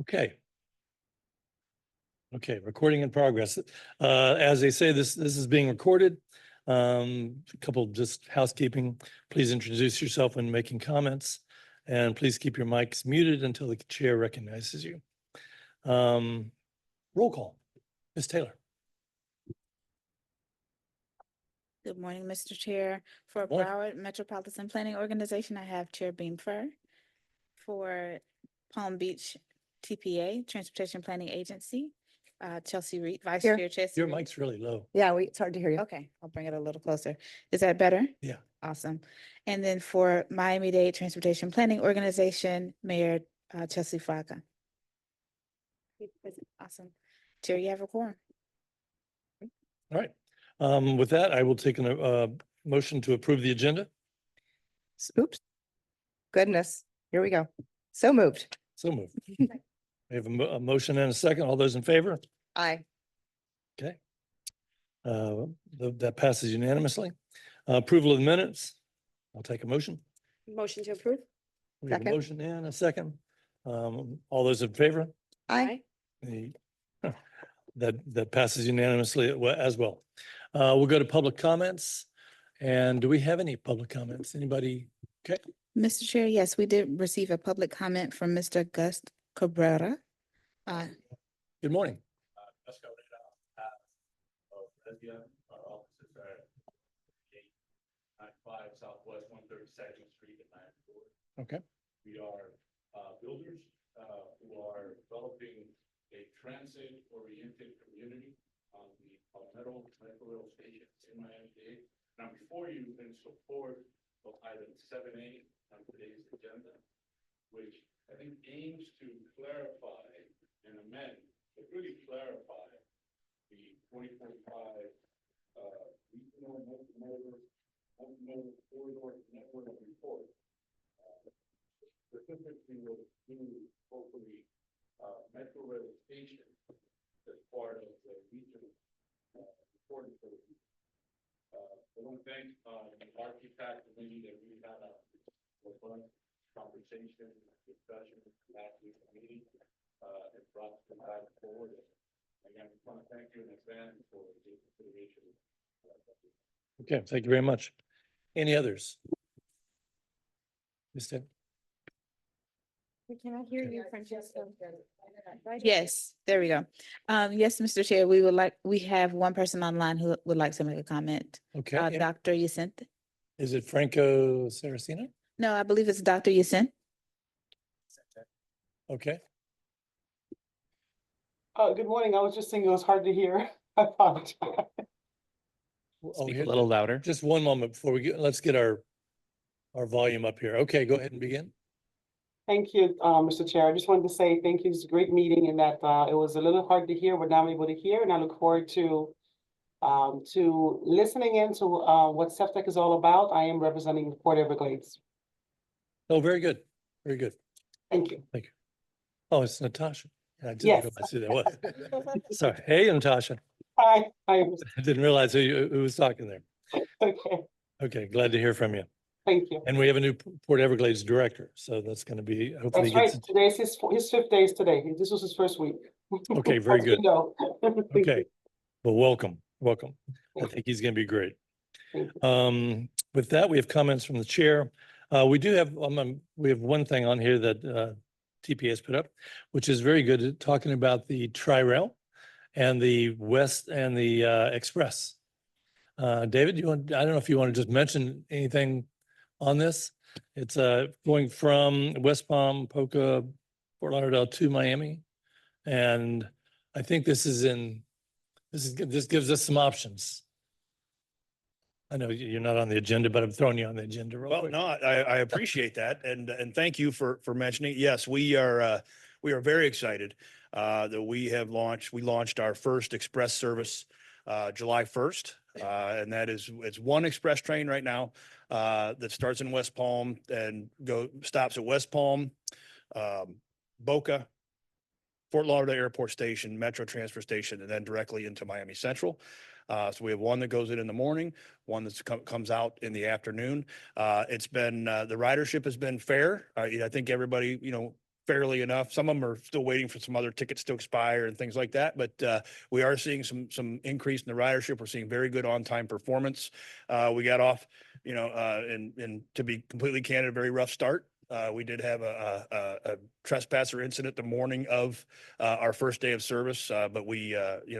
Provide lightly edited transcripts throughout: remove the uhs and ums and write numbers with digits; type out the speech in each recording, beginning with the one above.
Okay. Okay, recording in progress. As they say, this is being recorded. A couple just housekeeping. Please introduce yourself when making comments, and please keep your mics muted until the chair recognizes you. Roll call. Ms. Taylor. Good morning, Mr. Chair. For Morning. Broward Metropolitan Planning Organization, I have Chair Beamfer. For Palm Beach TPA, Transportation Planning Agency, Chelsea Reed, Vice Here. Chair Chelsea Your Reed. mic's really low. Yeah, it's hard to hear you. Okay, I'll bring it a little closer. Is that better? Yeah. Awesome. And then for Miami-Dade Transportation Planning Organization, Mayor Chelsea Flocka. Awesome. Chair, you have a quorum. All right. With that, I will take a motion to approve the agenda. Oops. Goodness. Here we go. So moved. So moved. We have a motion and a second. All those in favor? Aye. Okay. That passes unanimously. Approval of the minutes. I'll take a motion. Motion to approve. We have a Second. motion and a second. All those in favor? Aye. The- That passes unanimously as well. We'll go to public comments. And do we have any public comments? Anybody? Okay. Mr. Chair, yes, we did receive a public comment from Mr. Gus Cabrera. Good morning. Gus Cabrera, of Lesbian, our offices are at 895 Southwest 132nd Street in Miami. Okay. We are builders who are developing a transit-oriented community on the Palmetto Metro Station in Miami-Dade. Now, before you, in support of item 7A on today's agenda, which I think aims to clarify and amend, but really clarify the 2045 regional multimodal corridor network report. Specifically will do hopefully Metro Rail Station as part of the regional reporting. I want to thank the architect committee that we had a conversation, discussion last week's meeting. It brought the back forward. Again, I want to thank you in advance for the consideration. Okay, thank you very much. Any others? Ms. Tim? We cannot hear you, Francesca. Yes, there we go. Yes, Mr. Chair, we have one person online who would like to make a comment. Okay. and Dr. Yacente. Is it Franco Saraceno? No, I believe it's Dr. Yacente. Okay. Good morning. I was just saying it was hard to hear. I apologize. Speak A little louder. Just one moment before let's get our volume up here. Okay, go ahead and begin. Thank you, Mr. Chair. I just wanted to say thank you. It's a great meeting in that it was a little hard to hear, but now I'm able to hear, and I look forward to listening into what SEFTC is all about. I am representing Port Everglades. Oh, very good. Very good. Thank you. Thank you. Oh, it's Natasha. I didn't Yes. realize who that was. Sorry. Hey, Natasha. Hi. I didn't realize who was talking there. Okay. Okay, glad to hear from you. Thank you. And we have a new Port Everglades director, so that's going to be hopefully. That's right. Today's his 5th day today. This was his first week. Okay, very As you good. know. Thank Okay, you. well, welcome. I Thank think he's going to be great. Thank you. With that, we have comments from the chair. We do have, we have one thing on here that TPA has put up, which is very good at talking about the Tri-Rail and the West and the Express. David, I don't know if you want to just mention anything on this. It's going from West Palm, Poca, Fort Lauderdale to Miami. And I think this gives us some options. I know you're not on the agenda, but I'm throwing you on the agenda real Well, quick. no, I appreciate that. And thank you for mentioning. Yes, we are very excited that we launched our first express service July 1st. And it's one express train right now that starts in West Palm and stops at West Palm, Boca, Fort Lauderdale Airport Station, Metro Transfer Station, and then directly into Miami Central. So we have one that goes in the morning, one that comes out in the afternoon. It's been the ridership has been fair. I think everybody fairly enough. Some of them are still waiting for some other tickets to expire and things like that. But we are seeing some increase in the ridership. We're seeing very good on-time performance. We got off, and to be completely candid, a very rough start. We did have a trespasser incident the morning of our first day of service, but we,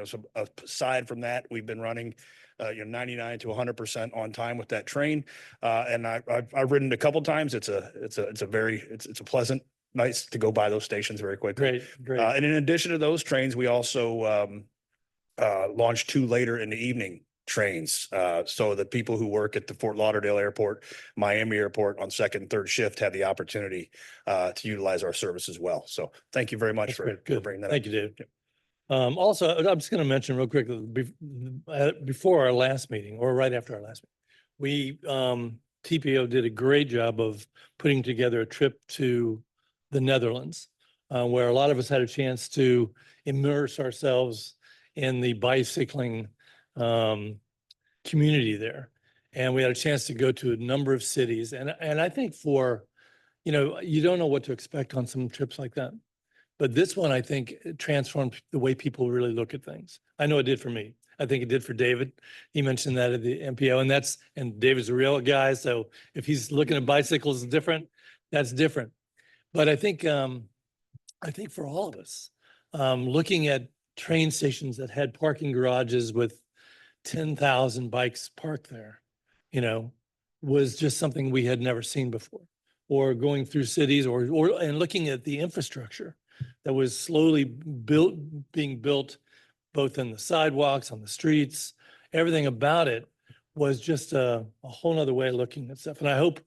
so aside from that, we've been running 99 to 100% on time with that train. And I've ridden it a couple times. It's a pleasant, nice to go by those stations very quickly. Great. And in addition to those trains, we also launched 2 later in the evening trains. So the people who work at the Fort Lauderdale Airport, Miami Airport on second and third shift have the opportunity to utilize our service as well. So thank you very much That's for great. Good. bringing that Thank up. you, Dave. Also, I'm just going to mention real quick, before our last meeting or right after our last meeting, TPO did a great job of putting together a trip to the Netherlands, where a lot of us had a chance to immerse ourselves in the bicycling community there. And we had a chance to go to a number of cities. And I think you don't know what to expect on some trips like that. But this one, I think, transformed the way people really look at things. I know it did for me. I think it did for David. He mentioned that at the MPO, and David's a real guy. So if he's looking at bicycles different, that's different. But I think for all of us, looking at train stations that had parking garages with 10,000 bikes parked there, was just something we had never seen before. Or going through cities and looking at the infrastructure that was slowly being built, both in the sidewalks, on the streets, everything about it was just a whole nother way of looking at stuff. And I hope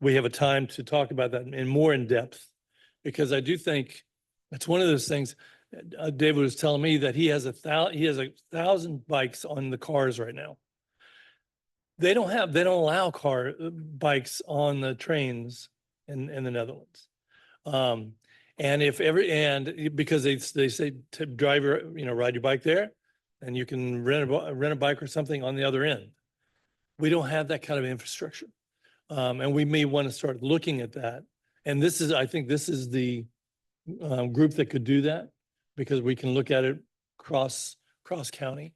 we have a time to talk about that more in depth, because I do think it's one of those things. David was telling me that he has 1,000 bikes on the cars right now. They don't allow bikes on the trains in the Netherlands. And because they say to drive ride your bike there, and you can rent a bike or something on the other end. We don't have that kind of infrastructure. And we may want to start looking at that. And I think this is the group that could do that, because we can look at it cross county.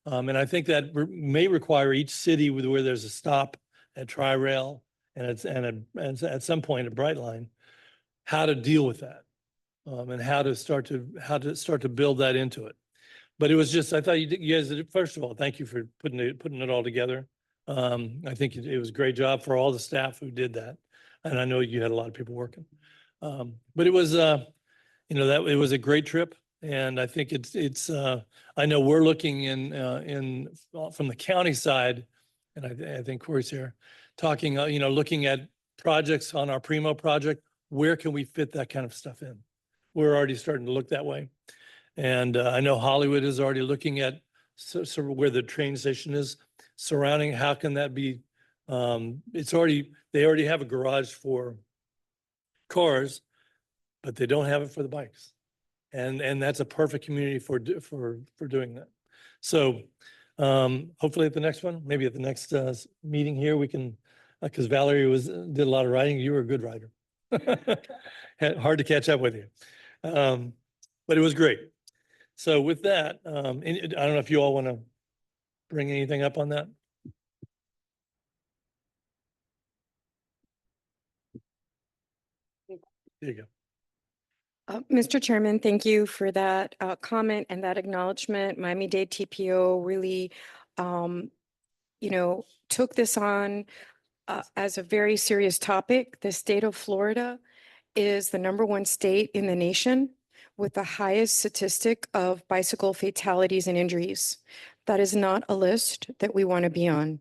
And I think that may require each city where there's a stop at Tri-Rail and at some point a Brightline, how to deal with that, and how to start to build that into it. But it was just, I thought you guys did, first of all, thank you for putting it all together. I think it was a great job for all the staff who did that. And I know you had a lot of people working. But it was, that it was a great trip. And I think I know we're looking from the county side, and I think Corey's here, talking, looking at projects on our Primo project. Where can we fit that kind of stuff in? We're already starting to look that way. And I know Hollywood is already looking at where the train station is surrounding. How can that be? They already have a garage for cars, but they don't have it for the bikes. And that's a perfect community for doing that. So hopefully at the next one, maybe at the next meeting here, we can, because Valerie did a lot of riding. You were a good rider. Hard to catch up with you. But it was great. So with that, I don't know if you all want to bring anything up on that. There you go. Mr. Chairman, thank you for that comment and that acknowledgement. Miami-Dade TPO really, took this on as a very serious topic. The state of Florida is the #1 state in the nation with the highest statistic of bicycle fatalities and injuries. That is not a list that we want to be on.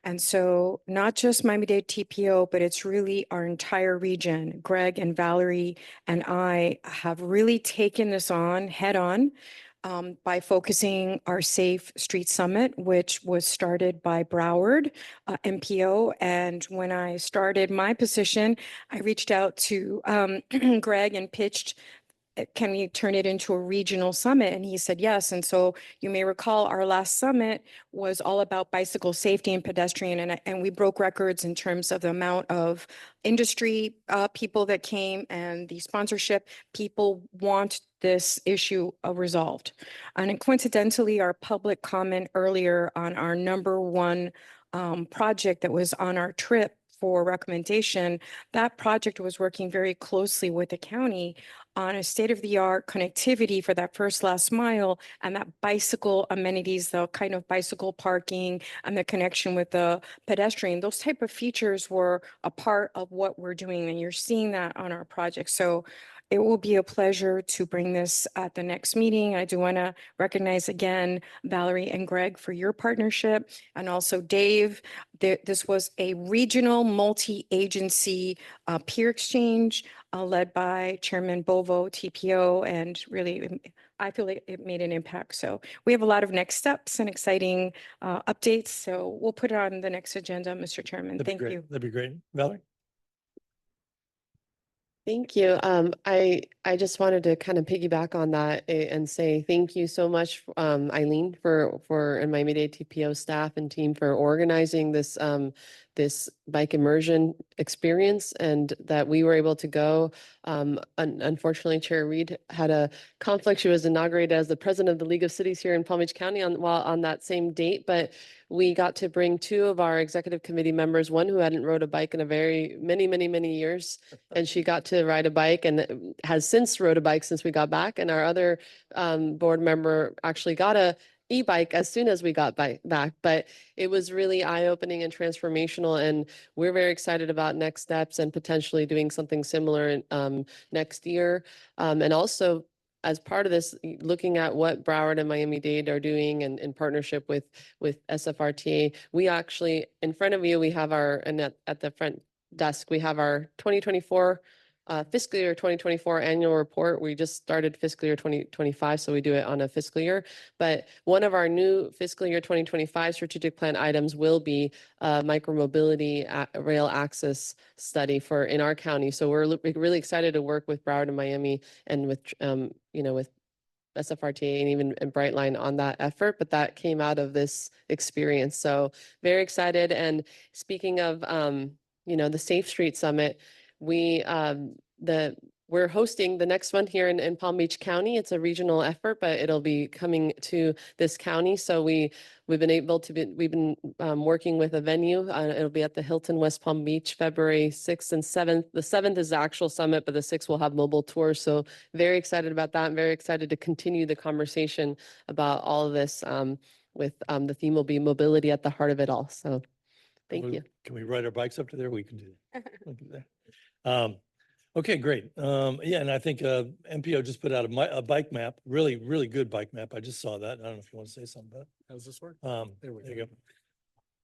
And so not just Miami-Dade TPO, but it's really our entire region. Greg and Valerie and I have really taken this on head on by focusing our Safe Street Summit, which was started by Broward MPO. And when I started my position, I reached out to Greg and pitched can we turn it into a regional summit? And he said, yes. And so you may recall our last summit was all about bicycle safety and pedestrian. And we broke records in terms of the amount of industry people that came and the sponsorship. People want this issue resolved. And coincidentally, our public comment earlier on our number one project that was on our trip for recommendation, that project was working very closely with the county on a state-of-the-art connectivity for that first last mile and that bicycle amenities, the kind of bicycle parking and the connection with the pedestrian. Those type of features were a part of what we're doing, and you're seeing that on our project. So it will be a pleasure to bring this at the next meeting. I do want to recognize again Valerie and Greg for your partnership, and also Dave. This was a regional multi-agency peer exchange led by Chairman Bovo, TPO, and really, I feel like it made an impact. So we have a lot of next steps and exciting updates. So we'll put it on the next agenda, Mr. Chairman. That'd be Thank great. you. That'd be great. Valerie? Thank you. I just wanted to kind of piggyback on that and say thank you so much, Eileen, and Miami-Dade TPO staff and team for organizing this this bike immersion experience, and that we were able to go. Unfortunately, Chair Reed had a conflict. She was inaugurated as the president of the League of Cities here in Palm Beach County on that same date, but we got to bring two of our executive committee members, one who hadn't rode a bike in many years, and she got to ride a bike and has since rode a bike since we got back. And our other board member actually got a e-bike as soon as we got back, but it was really eye-opening and transformational. And we're very excited about next steps and potentially doing something similar next year. And also, as part of this, looking at what Broward and Miami-Dade are doing and in partnership with SFRTA, we actually, in front of you, we have and at the front desk, we have our 2024 fiscal year 2024 annual report. We just started fiscal year 2025, so we do it on a fiscal year. But one of our new fiscal year 2025 strategic plan items will be micromobility rail access study in our county. So we're really excited to work with Broward and Miami and with with SFRTA and even Brightline on that effort, but that came out of this experience. So very excited. And speaking of the Safe Street Summit, we're hosting the next one here in Palm Beach County. It's a regional effort, but it'll be coming to this county. So we've been working with a venue. It'll be at the Hilton West Palm Beach, February 6th and 7th. The 7th is the actual summit, but the 6th will have mobile tours. So very excited about that. I'm very excited to continue the conversation about all of this with the theme will be mobility at the heart of it all. So thank you. Can we ride our bikes up to there? We can do that. We'll do that. Okay, great. Yeah, and I think MPO just put out a bike map, really, really good bike map. I just saw that. I don't know if you want to say something about it. How does this work? There you go.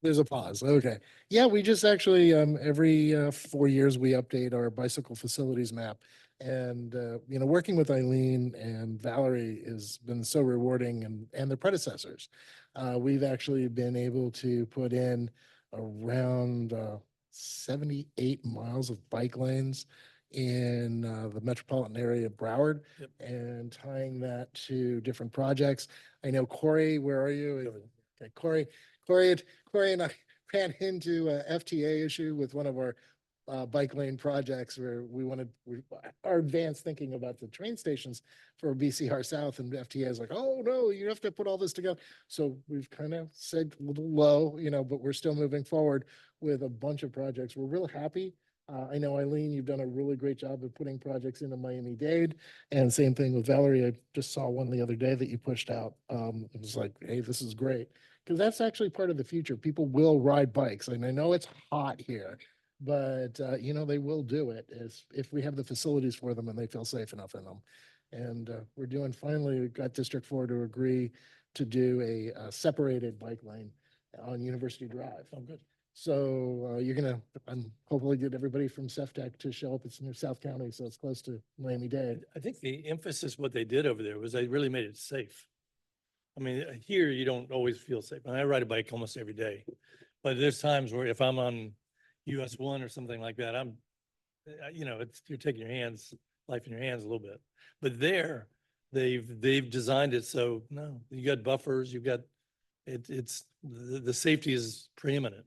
There's a pause. Okay. Yeah, we just actually, every 4 years, we update our bicycle facilities map. And, working with Eileen and Valerie has been so rewarding, and their predecessors. We've actually been able to put in around 78 miles of bike lanes in the metropolitan area of Broward. Yep. And tying that to different projects. I know Corey, where are you? Okay, Corey and I ran into a FTA issue with one of our bike lane projects where we our advanced thinking about the train stations for BCR South, and FTA is like, oh no, you have to put all this together. So we've kind of said a little low, but we're still moving forward with a bunch of projects. We're real happy. I know, Eileen, you've done a really great job of putting projects into Miami-Dade, and same thing with Valerie. I just saw one the other day that you pushed out. It was like, hey, this is great. Because that's actually part of the future. People will ride bikes. And I know it's hot here, but they will do it if we have the facilities for them and they feel safe enough in them. And we got District 4 to agree to do a separated bike lane on University Drive. Oh, good. So you're going to hopefully get everybody from SEFTC to show up. It's near South County, so it's close to Miami-Dade. I think the emphasis, what they did over there was they really made it safe. I mean, here you don't always feel safe. I ride a bike almost every day, but there's times where if I'm on US 1 or something like that, you're taking your hands life in your hands a little bit. But there, they've designed it so, no, you got buffers, you've got, it's, the safety is preeminent,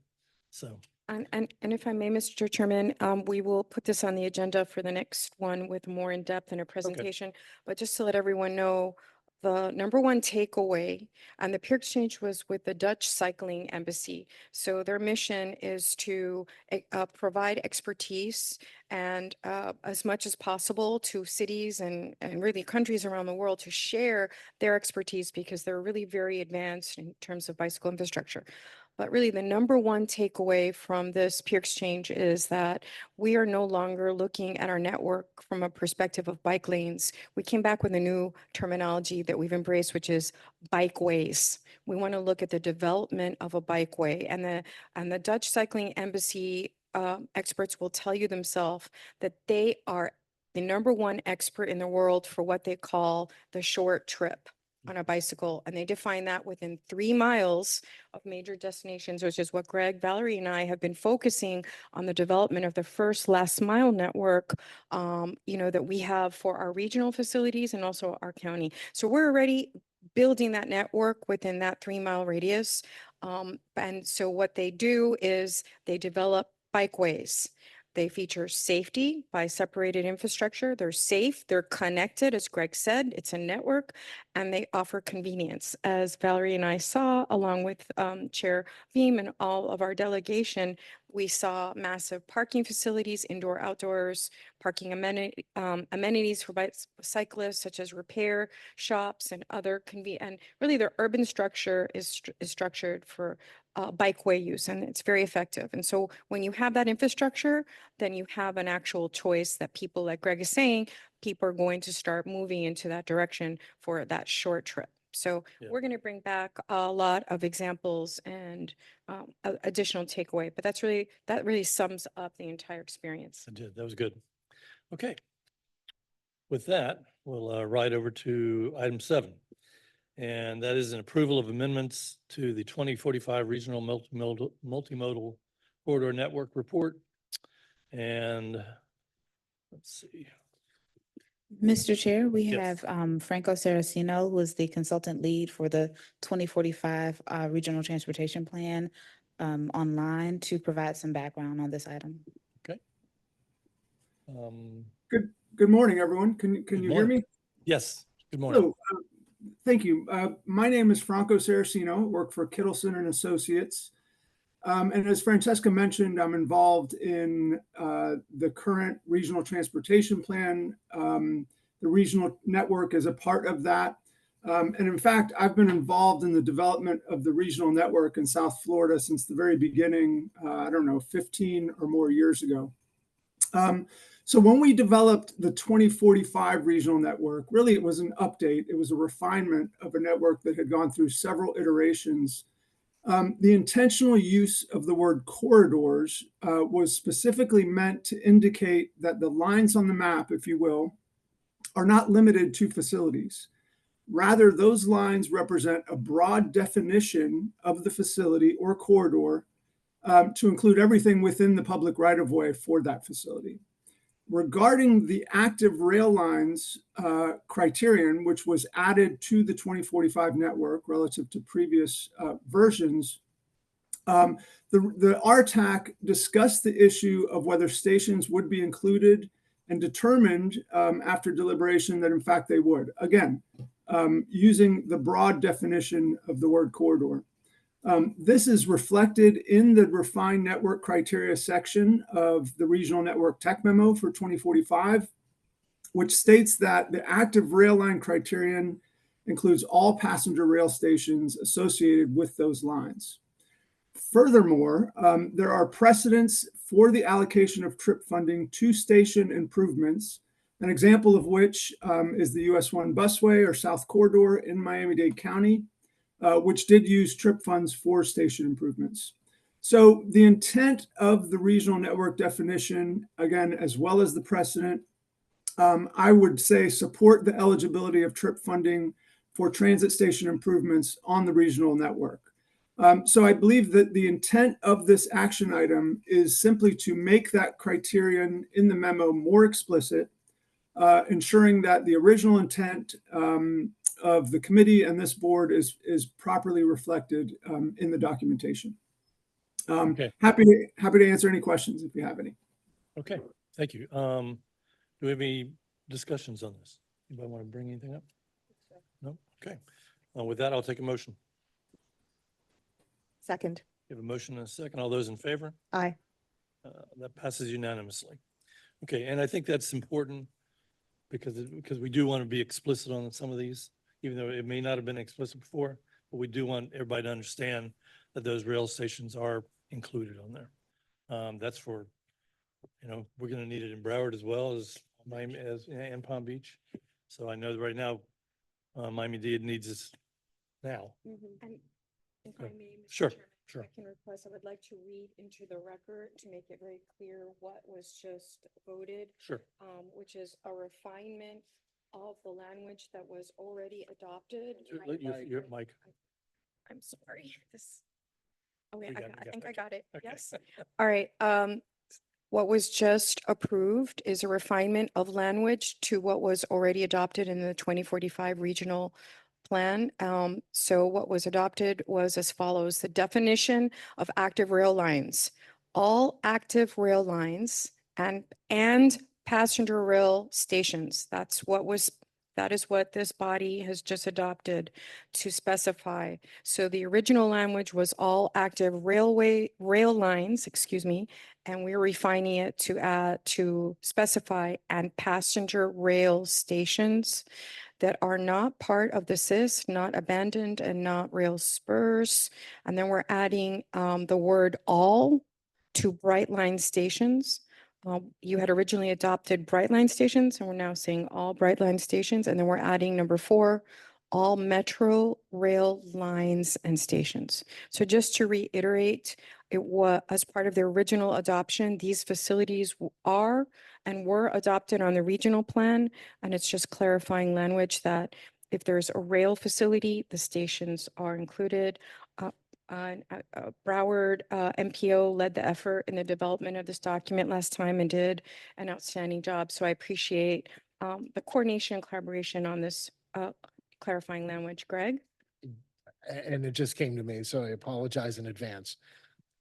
so. And if I may, Mr. Chairman, we will put this on the agenda for the next one with more in-depth in a presentation. But just to let everyone know, the number one takeaway and the peer exchange was with the Dutch Cycling Embassy. So their mission is to provide expertise and as much as possible to cities and really countries around the world to share their expertise because they're really very advanced in terms of bicycle infrastructure. But really, the number one takeaway from this peer exchange is that we are no longer looking at our network from a perspective of bike lanes. We came back with a new terminology that we've embraced, which is bikeways. We want to look at the development of a bikeway, and the Dutch Cycling Embassy experts will tell you themselves that they are the number one expert in the world for what they call the short trip on a bicycle, and they define that within 3 miles of major destinations, which is what Greg, Valerie, and I have been focusing on the development of the first last mile network, that we have for our regional facilities and also our county. So we're already building that network within that 3-mile radius. And so what they do is they develop bikeways. They feature safety by separated infrastructure. They're safe, they're connected, as Greg said, it's a network, and they offer convenience. As Valerie and I saw, along with Chair Beam and all of our delegation, we saw massive parking facilities, indoor, outdoors, parking amenities for cyclists, such as repair shops and other and really their urban structure is structured for bikeway use, and it's very effective. And so when you have that infrastructure, then you have an actual choice that people, like Greg is saying, people are going to start moving into that direction for that short trip. So Yeah. we're going to bring back a lot of examples and additional takeaway, but that really sums up the entire experience. I did. That was good. Okay. With that, we'll ride over to item 7. And that is an approval of amendments to the 2045 Regional Multimodal Corridor Network Report. And let's see. Mr. Chair, we Yes. have Franco Saraceno, who is the consultant lead for the 2045 Regional Transportation Plan, online to provide some background on this item. Okay. Good morning, everyone. Can you hear morning. me? Yes. Good morning. Hello. Thank you. My name is Franco Saraceno, work for Kittleson and Associates. And as Francesca mentioned, I'm involved in the current regional transportation plan. The regional network is a part of that. And in fact, I've been involved in the development of the regional network in South Florida since the very beginning, 15 or more years ago. So when we developed the 2045 regional network, really it was an update. It was a refinement of a network that had gone through several iterations. The intentional use of the word corridors was specifically meant to indicate that the lines on the map, if you will, are not limited to facilities. Rather, those lines represent a broad definition of the facility or corridor to include everything within the public right-of-way for that facility. Regarding the active rail lines criterion, which was added to the 2045 network relative to previous versions, the RTAC discussed the issue of whether stations would be included and determined after deliberation that in fact they would. Again, using the broad definition of the word corridor. This is reflected in the refined network criteria section of the regional network tech memo for 2045, which states that the active rail line criterion includes all passenger rail stations associated with those lines. Furthermore, there are precedents for the allocation of trip funding to station improvements, an example of which is the US 1 busway or South Corridor in Miami-Dade County, which did use trip funds for station improvements. So the intent of the regional network definition, again, as well as the precedent, I would say support the eligibility of trip funding for transit station improvements on the regional network. So I believe that the intent of this action item is simply to make that criterion in the memo more explicit, ensuring that the original intent of the committee and this board is properly reflected in the documentation. Okay. Happy to answer any questions if you have any. Okay, thank you. Do we have any discussions on this? Anybody want to bring anything up? No? Okay. With that, I'll take a motion. Second. You have a motion and a second. All those in favor? Aye. That passes unanimously. Okay, and I think that's important because we do want to be explicit on some of these, even though it may not have been explicit before, but we do want everybody to understand that those rail stations are included on there. That's for, we're going to need it in Broward as well as Miami and Palm Beach. So I know that right now, Miami-Dade needs this now. And if I Okay. may, Mr. Sure, Chairman, if sure. I can request, I would like to read into the record to make it very clear what was just voted, Sure. which is a refinement of the language that was already adopted. Your mic. I'm sorry, this. Oh, wait, You I got it, you got think it. I got it. Okay. Yes. All right. What was just approved is a refinement of language to what was already adopted in the 2045 regional plan. So what was adopted was as follows: the definition of active rail lines. All active rail lines and passenger rail stations. That is what this body has just adopted to specify. So the original language was all active rail lines, and we're refining it to specify and passenger rail stations that are not part of the SIS, not abandoned and not rail spurs. And then we're adding the word all to bright line stations. You had originally adopted bright line stations, and we're now saying all bright line stations. And then we're adding number 4, all metro rail lines and stations. So just to reiterate, it was as part of the original adoption, these facilities are and were adopted on the regional plan. And it's just clarifying language that if there's a rail facility, the stations are included. Broward MPO led the effort in the development of this document last time and did an outstanding job. So I appreciate the coordination and collaboration on this clarifying language. Greg? And it just came to me, so I apologize in advance.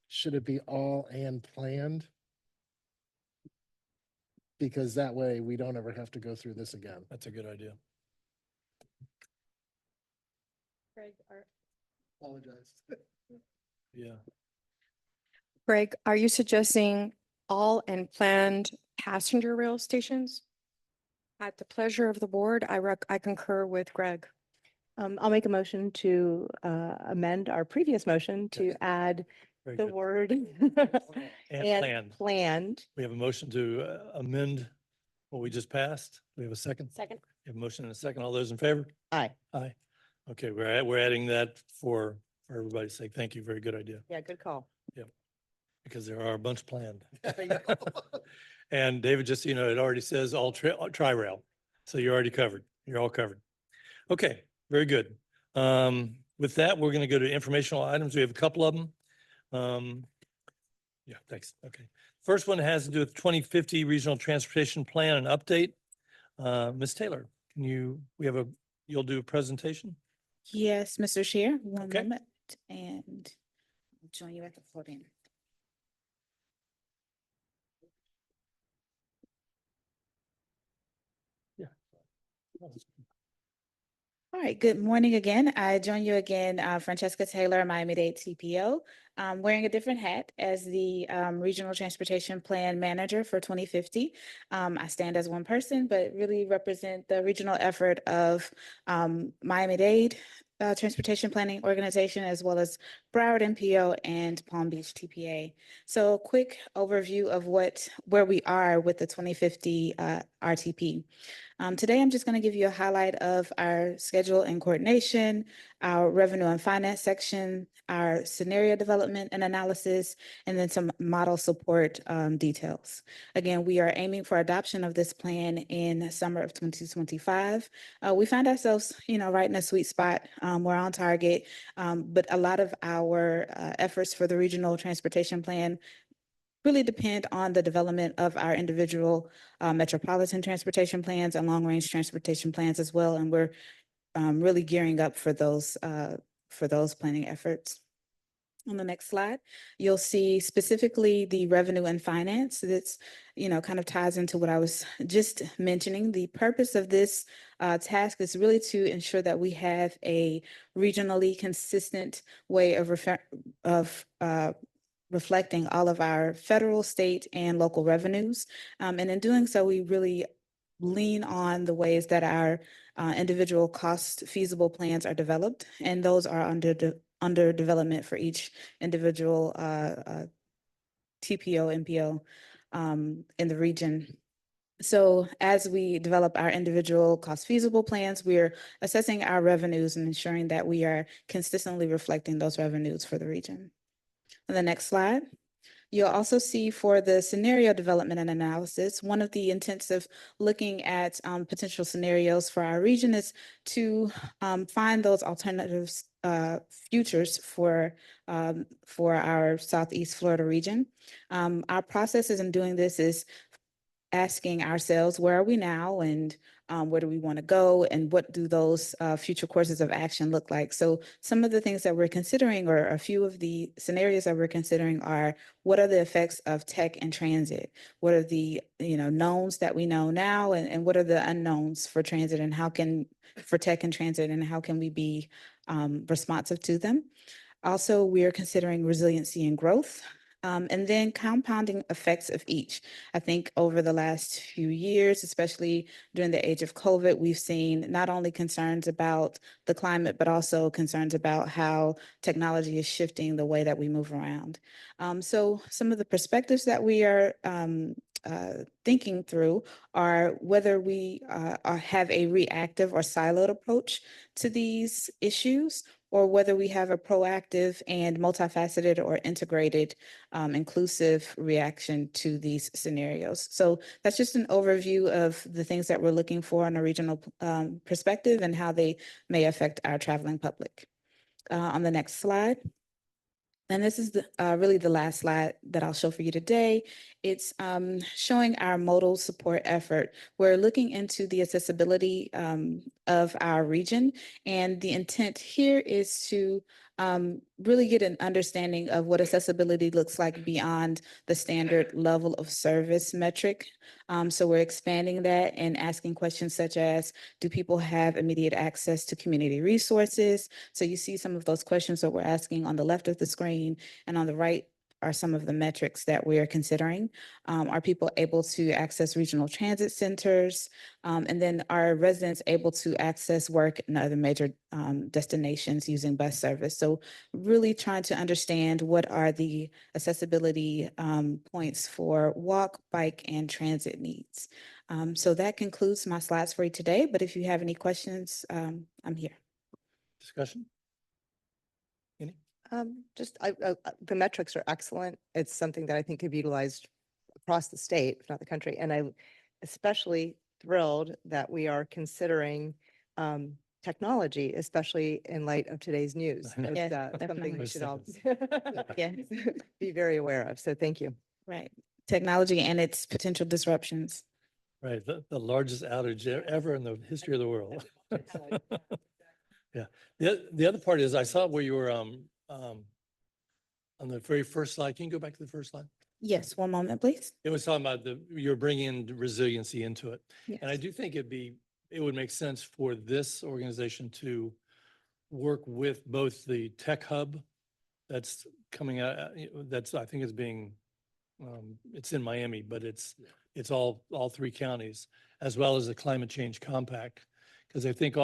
Should it be all and planned? Because that way we don't ever have to go through this again. That's a good idea. Greg, Apologize. Yeah. Greg, are you suggesting all and planned passenger rail stations? At the pleasure of the board, I concur with Greg. I'll make a motion to amend our previous motion to Yes. add Very the good. word And planned. planned. We have a motion to amend what we just passed. We have a second. Second. We have a motion and a second. All those in favor? Aye. Aye. Okay, we're adding that for everybody's sake. Thank you. Very good idea, Yeah, good call. because there are a bunch planned. And David, just, so you know, it already says all tri-rail. So you're already covered. You're all covered. Okay, very good. With that, we're going to go to informational items. We have a couple of them. Yeah, thanks. Okay. First one has to do with 2050 Regional Transportation Plan and update. Ms. Taylor, you'll do a presentation? Yes, Mr. Chair, one Okay. moment, and I'll join you at the podium. Yeah. All right, good morning again. I join you again, Francesca Taylor, Miami-Dade TPO, wearing a different hat as the Regional Transportation Plan Manager for 2050. I stand as one person, but really represent the regional effort of Miami-Dade Transportation Planning Organization, as well as Broward MPO and Palm Beach TPA. So a quick overview of where we are with the 2050 RTP. Today, I'm just going to give you a highlight of our schedule and coordination, our revenue and finance section, our scenario development and analysis, and then some model support details. Again, we are aiming for adoption of this plan in the summer of 2025. We find ourselves, right in a sweet spot. We're on target, but a lot of our efforts for the regional transportation plan really depend on the development of our individual metropolitan transportation plans and long-range transportation plans as well. And we're really gearing up for those planning efforts. On the next slide, you'll see specifically the revenue and finance. That's, kind of ties into what I was just mentioning. The purpose of this task is really to ensure that we have a regionally consistent way of reflecting all of our federal, state, and local revenues. And in doing so, we really lean on the ways that our individual cost feasible plans are developed, and those are under development for each individual TPO, MPO in the region. So as we develop our individual cost feasible plans, we're assessing our revenues and ensuring that we are consistently reflecting those revenues for the region. On the next slide, you'll also see for the scenario development and analysis, one of the intents of looking at potential scenarios for our region is to find those alternatives, futures for our Southeast Florida region. Our processes in doing this is asking ourselves, where are we now, and where do we want to go, and what do those future courses of action look like? So some of the things that we're considering, or a few of the scenarios that we're considering, are what are the effects of tech and transit? What are the knowns that we know now, and what are the unknowns for transit, and for tech and transit, and how can we be responsive to them? Also, we are considering resiliency and growth. And then compounding effects of each. I think over the last few years, especially during the age of COVID, we've seen not only concerns about the climate, but also concerns about how technology is shifting the way that we move around. So some of the perspectives that we are thinking through are whether we have a reactive or siloed approach to these issues, or whether we have a proactive and multifaceted or integrated inclusive reaction to these scenarios. So that's just an overview of the things that we're looking for on a regional perspective and how they may affect our traveling public. On the next slide. And this is really the last slide that I'll show for you today. It's showing our modal support effort. We're looking into the accessibility of our region, and the intent here is to really get an understanding of what accessibility looks like beyond the standard level of service metric. So we're expanding that and asking questions such as, do people have immediate access to community resources? So you see some of those questions that we're asking on the left of the screen, and on the right are some of the metrics that we are considering. Are people able to access regional transit centers? And then are residents able to access work in other major destinations using bus service? So really trying to understand what are the accessibility points for walk, bike, and transit needs. So that concludes my slides for you today, but if you have any questions, I'm here. Discussion? Any? The metrics are excellent. It's something that I think could be utilized across the state, if not the country. And I'm especially thrilled that we are considering technology, especially in light of today's news. I know. Yes, It's something definitely. we should all Yes. be very aware of. So thank you. Right. Technology and its potential disruptions. Right, the largest outage ever in the history of the world. Yeah, the other part is I saw where you were on the very first slide. Can you go back to the first slide? Yes, one moment, please. It was talking about you're bringing resiliency into it. And I Yes. do think it would make sense for this organization to work with both the tech hub that's coming out, I think is being, it's in Miami, but it's all three counties, as well as the Climate Change Compact. Because I think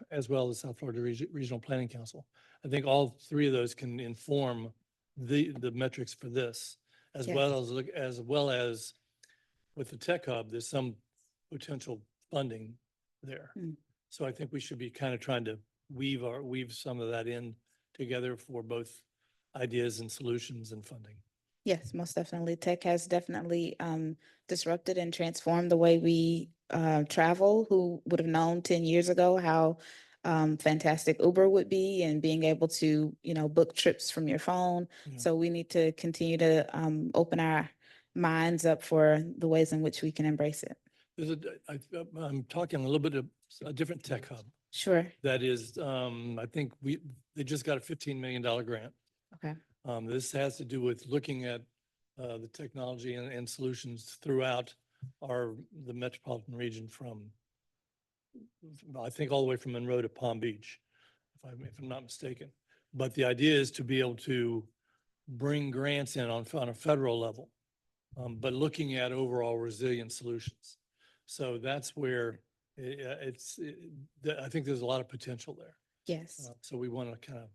as well as South Florida Regional Planning Council, I think all three of those can inform the metrics for this, as Yes. well as with the tech hub, there's some potential funding there. Mm. So I think we should be kind of trying to weave some of that in together for both ideas and solutions and funding. Yes, most definitely. Tech has definitely disrupted and transformed the way we travel. Who would have known 10 years ago how fantastic Uber would be, and being able to, book trips from your phone. Yeah. So we need to continue to open our minds up for the ways in which we can embrace it. I'm talking a little bit of a different tech hub. Sure. That is, I think they just got a $15 million grant. Okay. This has to do with looking at the technology and solutions throughout the metropolitan region from, I think, all the way from Monroe to Palm Beach, if I'm not mistaken. But the idea is to be able to bring grants in on a federal level, but looking at overall resilient solutions. So that's where I think there's a lot of potential there. Yes. So we want to kind of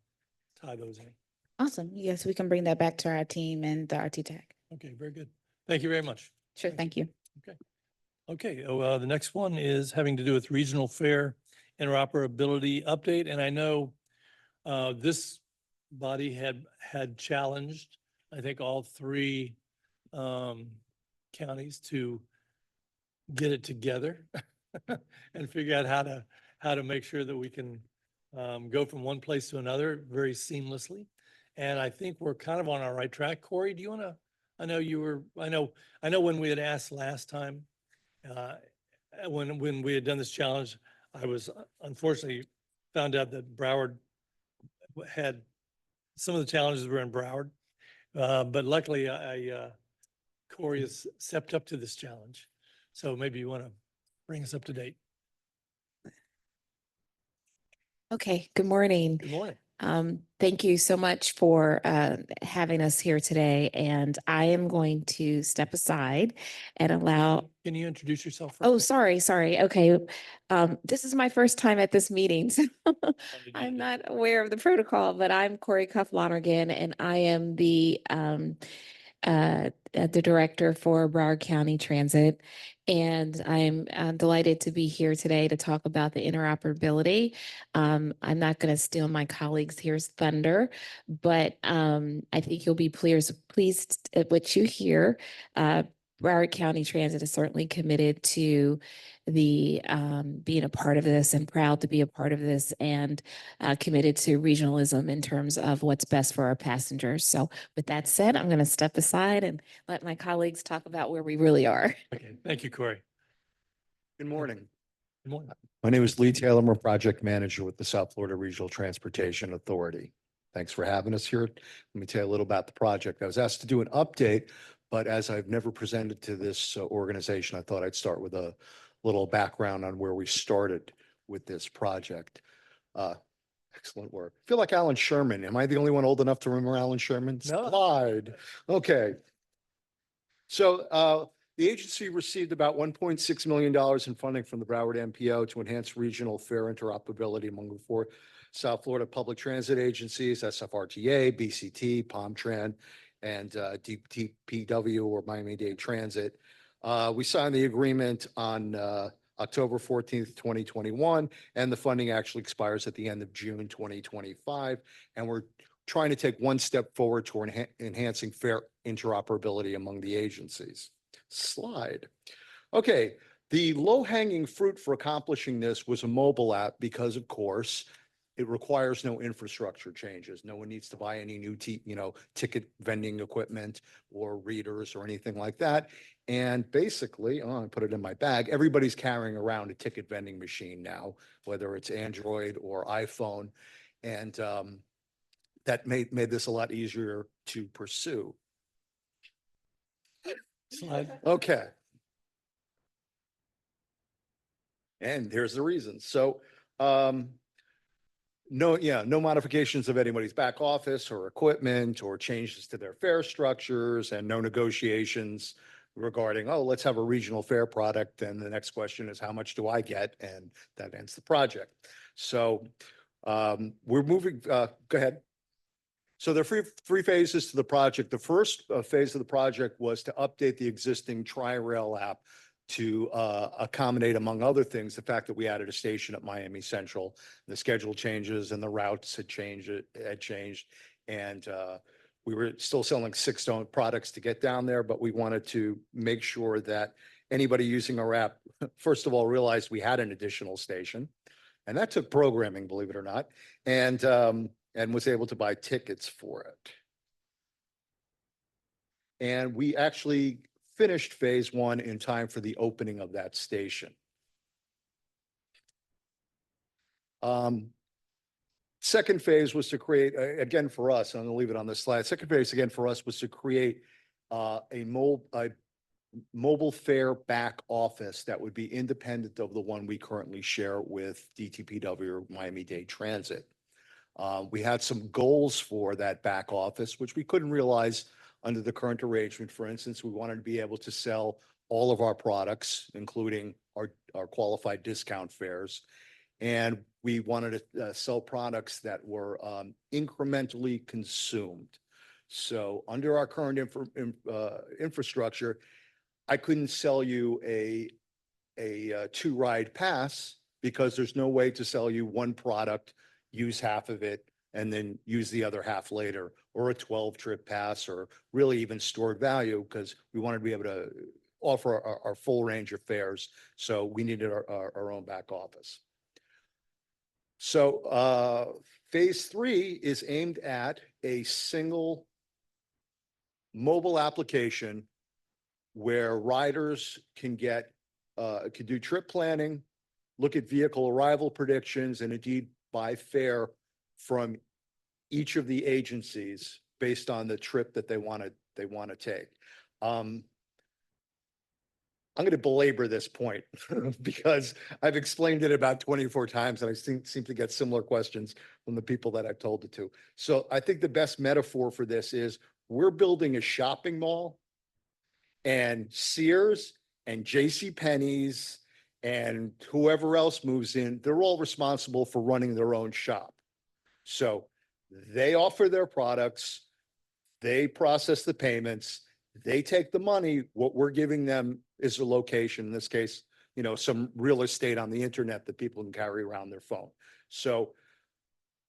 tie those in. Awesome. Yes, we can bring that back to our team and the RT Tech. Okay, very good. Thank you very much. Sure. Thank you. Okay, the next one is having to do with regional fair interoperability update. And I know this body had challenged, I think, all three counties to get it together and figure out how to make sure that we can go from one place to another very seamlessly. And I think we're kind of on our right track. Corey, do you want to? I know when we had asked last time, when we had done this challenge, I was unfortunately found out that Broward had some of the challenges were in Broward, but luckily Corey has stepped up to this challenge. So maybe you want to bring us up to date. Okay, good morning. Good morning. Thank you so much for having us here today. And I am going to step aside and allow. Can you introduce yourself? Oh, sorry. Okay. This is my first time at this meeting, so I'm not aware of the protocol, but I'm Corey Cuff Lonergan, and I am the director for Broward County Transit. And I'm delighted to be here today to talk about the interoperability. I'm not going to steal my colleagues here's thunder, but I think you'll be pleased at what you hear. Broward County Transit is certainly committed to the being a part of this and proud to be a part of this, and committed to regionalism in terms of what's best for our passengers. So with that said, I'm going to step aside and let my colleagues talk about where we really are. Okay, thank you, Corey. Good morning. Good morning. My name is Lee Taylor. I'm a project manager with the South Florida Regional Transportation Authority. Thanks for having us here. Let me tell you a little about the project. I was asked to do an update, but as I've never presented to this organization, I thought I'd start with a little background on where we started with this project. Excellent work. I feel like Alan Sherman. Am I the only one old enough to remember Alan Sherman? No. Slide. Okay. So the agency received about $1.6 million in funding from the Broward MPO to enhance regional fare interoperability among the four South Florida public transit agencies, SFRTA, BCT, PalmTran, and DPW, or Miami-Dade Transit. We signed the agreement on October 14th, 2021, and the funding actually expires at the end of June 2025. And we're trying to take one step forward toward enhancing fare interoperability among the agencies. Slide. Okay, the low-hanging fruit for accomplishing this was a mobile app because, of course, it requires no infrastructure changes. No one needs to buy any new ticket vending equipment or readers or anything like that. And basically, I put it in my bag, everybody's carrying around a ticket vending machine now, whether it's Android or iPhone. And that made this a lot easier to pursue. Slide. Okay. And here's the reason. So no modifications of anybody's back office or equipment or changes to their fare structures, and no negotiations regarding, oh, let's have a regional fare product. And the next question is, how much do I get? And that ends the project. So we're moving, go ahead. So there are three phases to the project. The first phase of the project was to update the existing Tri-Rail app to accommodate, among other things, the fact that we added a station at Miami Central. The schedule changes and the routes had changed, and we were still selling 6 products to get down there, but we wanted to make sure that anybody using our app, first of all, realized we had an additional station, and that took programming, believe it or not, and was able to buy tickets for it. And we actually finished phase one in time for the opening of that station. Second phase was to create, again, for us, I'm gonna leave it on this slide. Second phase, again, for us was to create a mobile fare back office that would be independent of the one we currently share with DTPW or Miami-Dade Transit. We had some goals for that back office, which we couldn't realize under the current arrangement. For instance, we wanted to be able to sell all of our products, including our qualified discount fares. And we wanted to sell products that were incrementally consumed. So under our current infrastructure, I couldn't sell you a two-ride pass because there's no way to sell you one product, use half of it, and then use the other half later, or a 12-trip pass, or really even stored value, because we wanted to be able to offer our full range of fares. So we needed our own back office. So phase three is aimed at a single mobile application where riders can do trip planning, look at vehicle arrival predictions, and indeed buy fare from each of the agencies based on the trip that they want to take. I'm going to belabor this point because I've explained it about 24 times and I seem to get similar questions from the people that I've told it to. So I think the best metaphor for this is we're building a shopping mall, and Sears and JCPenney's and whoever else moves in, they're all responsible for running their own shop. So they offer their products, they process the payments, they take the money. What we're giving them is a location, in this case, some real estate on the internet that people can carry around their phone. So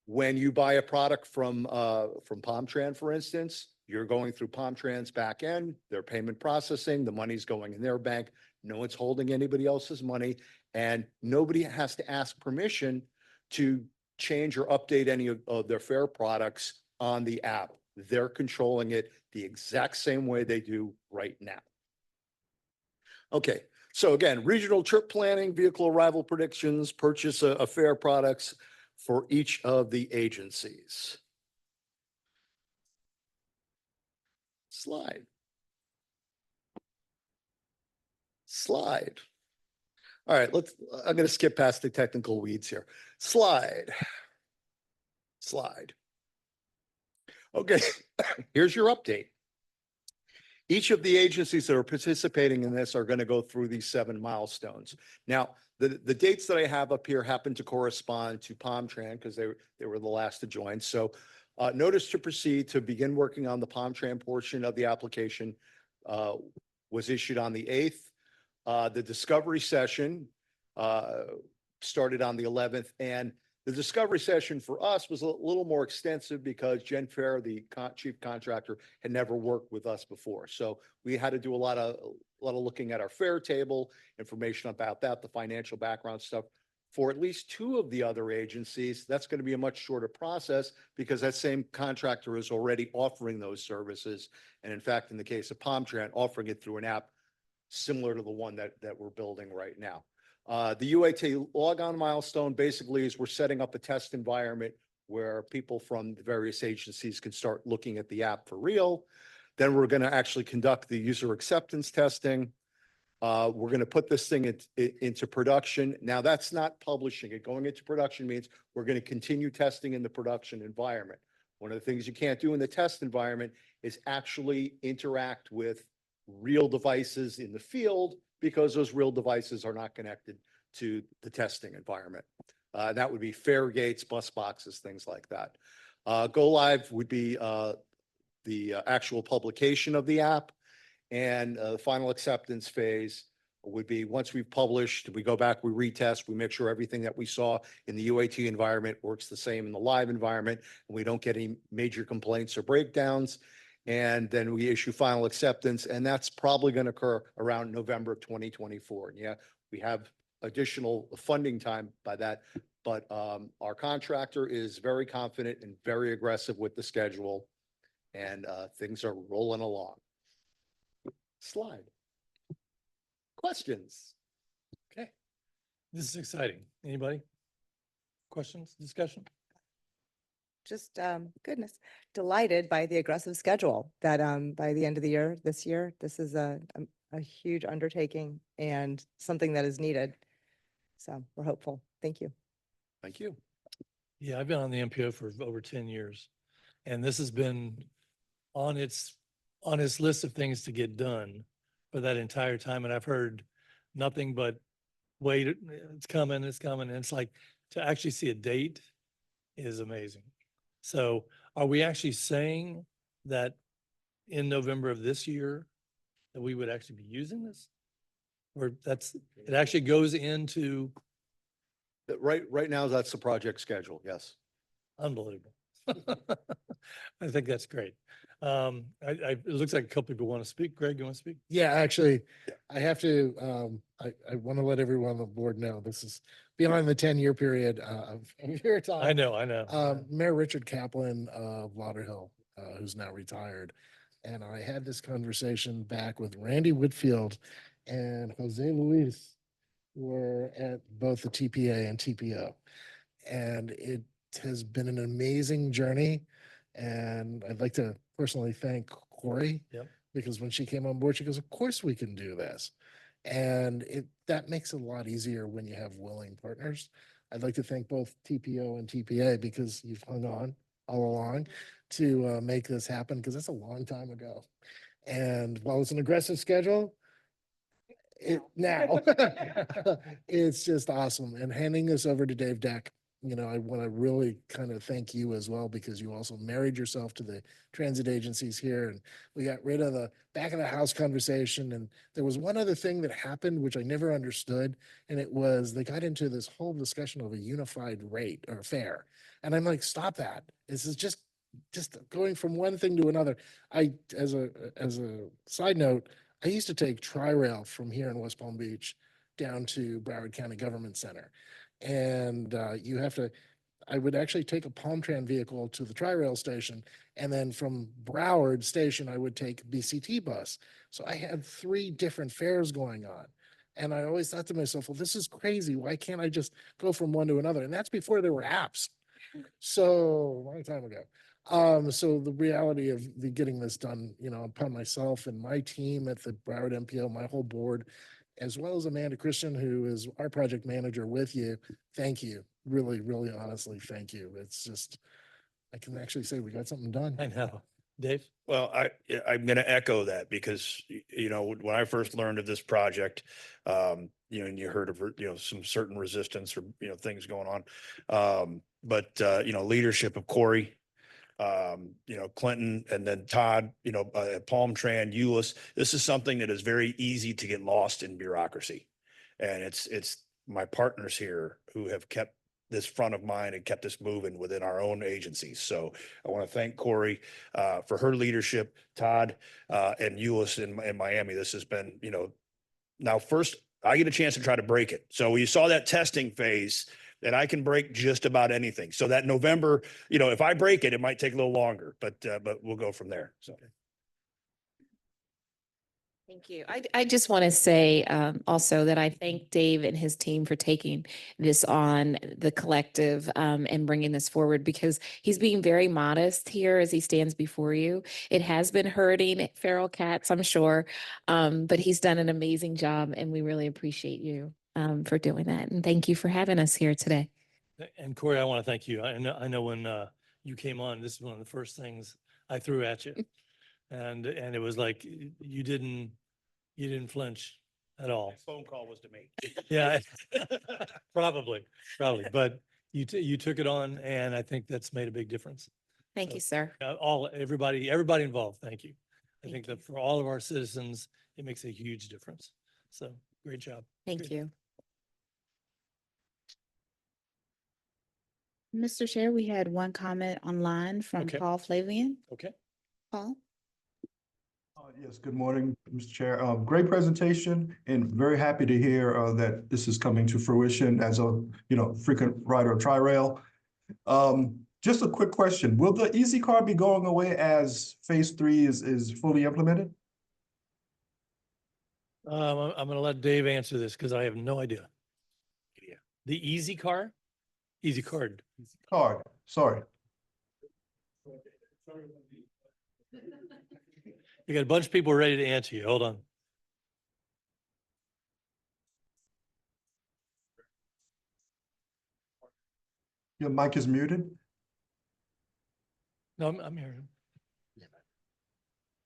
when you buy a product from PalmTran, for instance, you're going through PalmTran's back end, their payment processing, the money's going in their bank. No one's holding anybody else's money, and nobody has to ask permission to change or update any of their fare products on the app. They're controlling it the exact same way they do right now. Okay, so again, regional trip planning, vehicle arrival predictions, purchase of fare products for each of the agencies. Slide. All right, I'm going to skip past the technical weeds here. Slide. Okay, here's your update. Each of the agencies that are participating in this are going to go through these 7 milestones. Now, the dates that I have up here happen to correspond to PalmTran because they were the last to join. So notice to proceed to begin working on the PalmTran portion of the application was issued on the 8th. The discovery session started on the 11th, and the discovery session for us was a little more extensive because Jen Fair, the chief contractor, had never worked with us before. So we had to do a lot of looking at our fare table, information about that, the financial background stuff. For at least 2 of the other agencies, that's going to be a much shorter process because that same contractor is already offering those services. And in fact, in the case of PalmTran, offering it through an app similar to the one that we're building right now. The UAT logon milestone basically is we're setting up a test environment where people from the various agencies can start looking at the app for real. Then we're going to actually conduct the user acceptance testing. We're going to put this thing into production. Now, that's not publishing it. Going into production means we're going to continue testing in the production environment. One of the things you can't do in the test environment is actually interact with real devices in the field because those real devices are not connected to the testing environment. That would be fare gates, bus boxes, things like that. Go live would be the actual publication of the app, and the final acceptance phase would be once we've published, we go back, we retest, we make sure everything that we saw in the UAT environment works the same in the live environment, and we don't get any major complaints or breakdowns. And then we issue final acceptance, and that's probably going to occur around November of 2024. And yeah, we have additional funding time by that, but our contractor is very confident and very aggressive with the schedule, and things are rolling along. Slide. Questions? Okay. This is exciting. Anybody? Questions, discussion? Just goodness, delighted by the aggressive schedule that by the end of the year, this year, this is a huge undertaking and something that is needed. So we're hopeful. Thank you. Thank you. Yeah, I've been on the MPO for over 10 years. And this has been on its list of things to get done for that entire time. And I've heard nothing but, wait, it's coming, it's coming. And it's like, to actually see a date is amazing. So are we actually saying that in November of this year that we would actually be using this? Or it actually goes into Right now, that's the project schedule. Yes. unbelievable. I think that's great. It looks like a couple people want to speak. Greg, you want to speak? Yeah, actually, I have to, I want to let everyone on the board know, this is beyond the 10-year period of your time. I know. Mayor Richard Kaplan of Lauderhill, who's now retired. And I had this conversation back with Randy Whitfield and Jose Luis were at both the TPA and TPO. And it has been an amazing journey. And I'd like to personally thank Corey. Yep. Because when she came on board, she goes, of course we can do this. And that makes it a lot easier when you have willing partners. I'd like to thank both TPO and TPA because you've hung on all along to make this happen, because it's a long time ago. And while it's an aggressive schedule, now it's just awesome. And handing this over to Dave Deck, I want to really kind of thank you as well, because you also married yourself to the transit agencies here, and we got rid of the back of the house conversation. And there was one other thing that happened, which I never understood. And it was, they got into this whole discussion of a unified rate or fare. And I'm like, stop that. This is just going from one thing to another. As a side note, I used to take Tri-Rail from here in West Palm Beach down to Broward County Government Center. And I would actually take a Palm Tran vehicle to the Tri-Rail station. And then from Broward Station, I would take BCT bus. So I had 3 different fares going on. And I always thought to myself, well, this is crazy. Why can't I just go from one to another? And that's before there were apps. So long time ago. So the reality of getting this done, upon myself and my team at the Broward MPO, my whole board, as well as Amanda Christian, who is our project manager with you. Thank you. Really, really honestly, thank you. It's just, I can actually say we got something done. I know. Dave? Well, I'm going to echo that because, when I first learned of this project, and you heard of, some certain resistance or, things going on. But leadership of Corey, Clinton, and then Todd, Palm Tran, Euless, this is something that is very easy to get lost in bureaucracy. And it's my partners here who have kept this front of mind and kept us moving within our own agencies. So I want to thank Corey for her leadership, Todd and Euless in Miami. This has been, now first I get a chance to try to break it. So you saw that testing phase, that I can break just about anything. So that November, if I break it, it might take a little longer, but we'll go from there. So. Thank you. I just want to say also that I thank Dave and his team for taking this on, the collective, and bringing this forward, because he's being very modest here as he stands before you. It has been hurting feral cats, I'm sure, but he's done an amazing job, and we really appreciate you for doing that. And thank you for having us here today. And Corey, I want to thank you. I know when you came on, this is one of the first things I threw at you. And it was like, you didn't flinch at all. Phone call was to me. Yeah, probably, but you took it on, and I think that's made a big difference. Thank you, sir. Everybody involved, thank you. I think that for all of our citizens, it makes a huge difference. So great job. Thank you. Mr. Chair, we had one comment online from Okay. Paul Flavian. Okay. Paul? Yes, good morning, Mr. Chair. Great presentation, and very happy to hear that this is coming to fruition as a frequent rider of Tri-Rail. Just a quick question. Will the Easy Card be going away as phase 3 is fully implemented? I'm gonna let Dave answer this because I have no idea. The easy car? Easy card. Card, sorry. You got a bunch of people ready to answer you. Hold on. Your mic is muted. No, I'm here.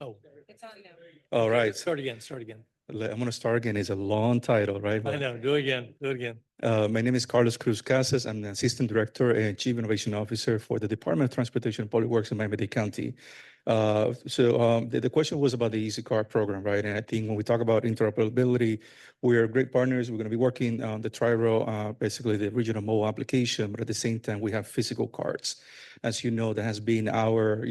Oh, All right, start again, start again. I'm gonna start again. It's a long title, right? I know, do it again, do it again. My name is Carlos Cruz Casas. I'm the Assistant Director and Chief Innovation Officer for the Department of Transportation and Public Works in Miami-Dade County. The question was about the Easy Car program, right? And I think when we talk about interoperability, we are great partners. We're going to be working on the Tri-Rail, basically the regional mobile application, but at the same time, we have physical cards. As you know, that has been our,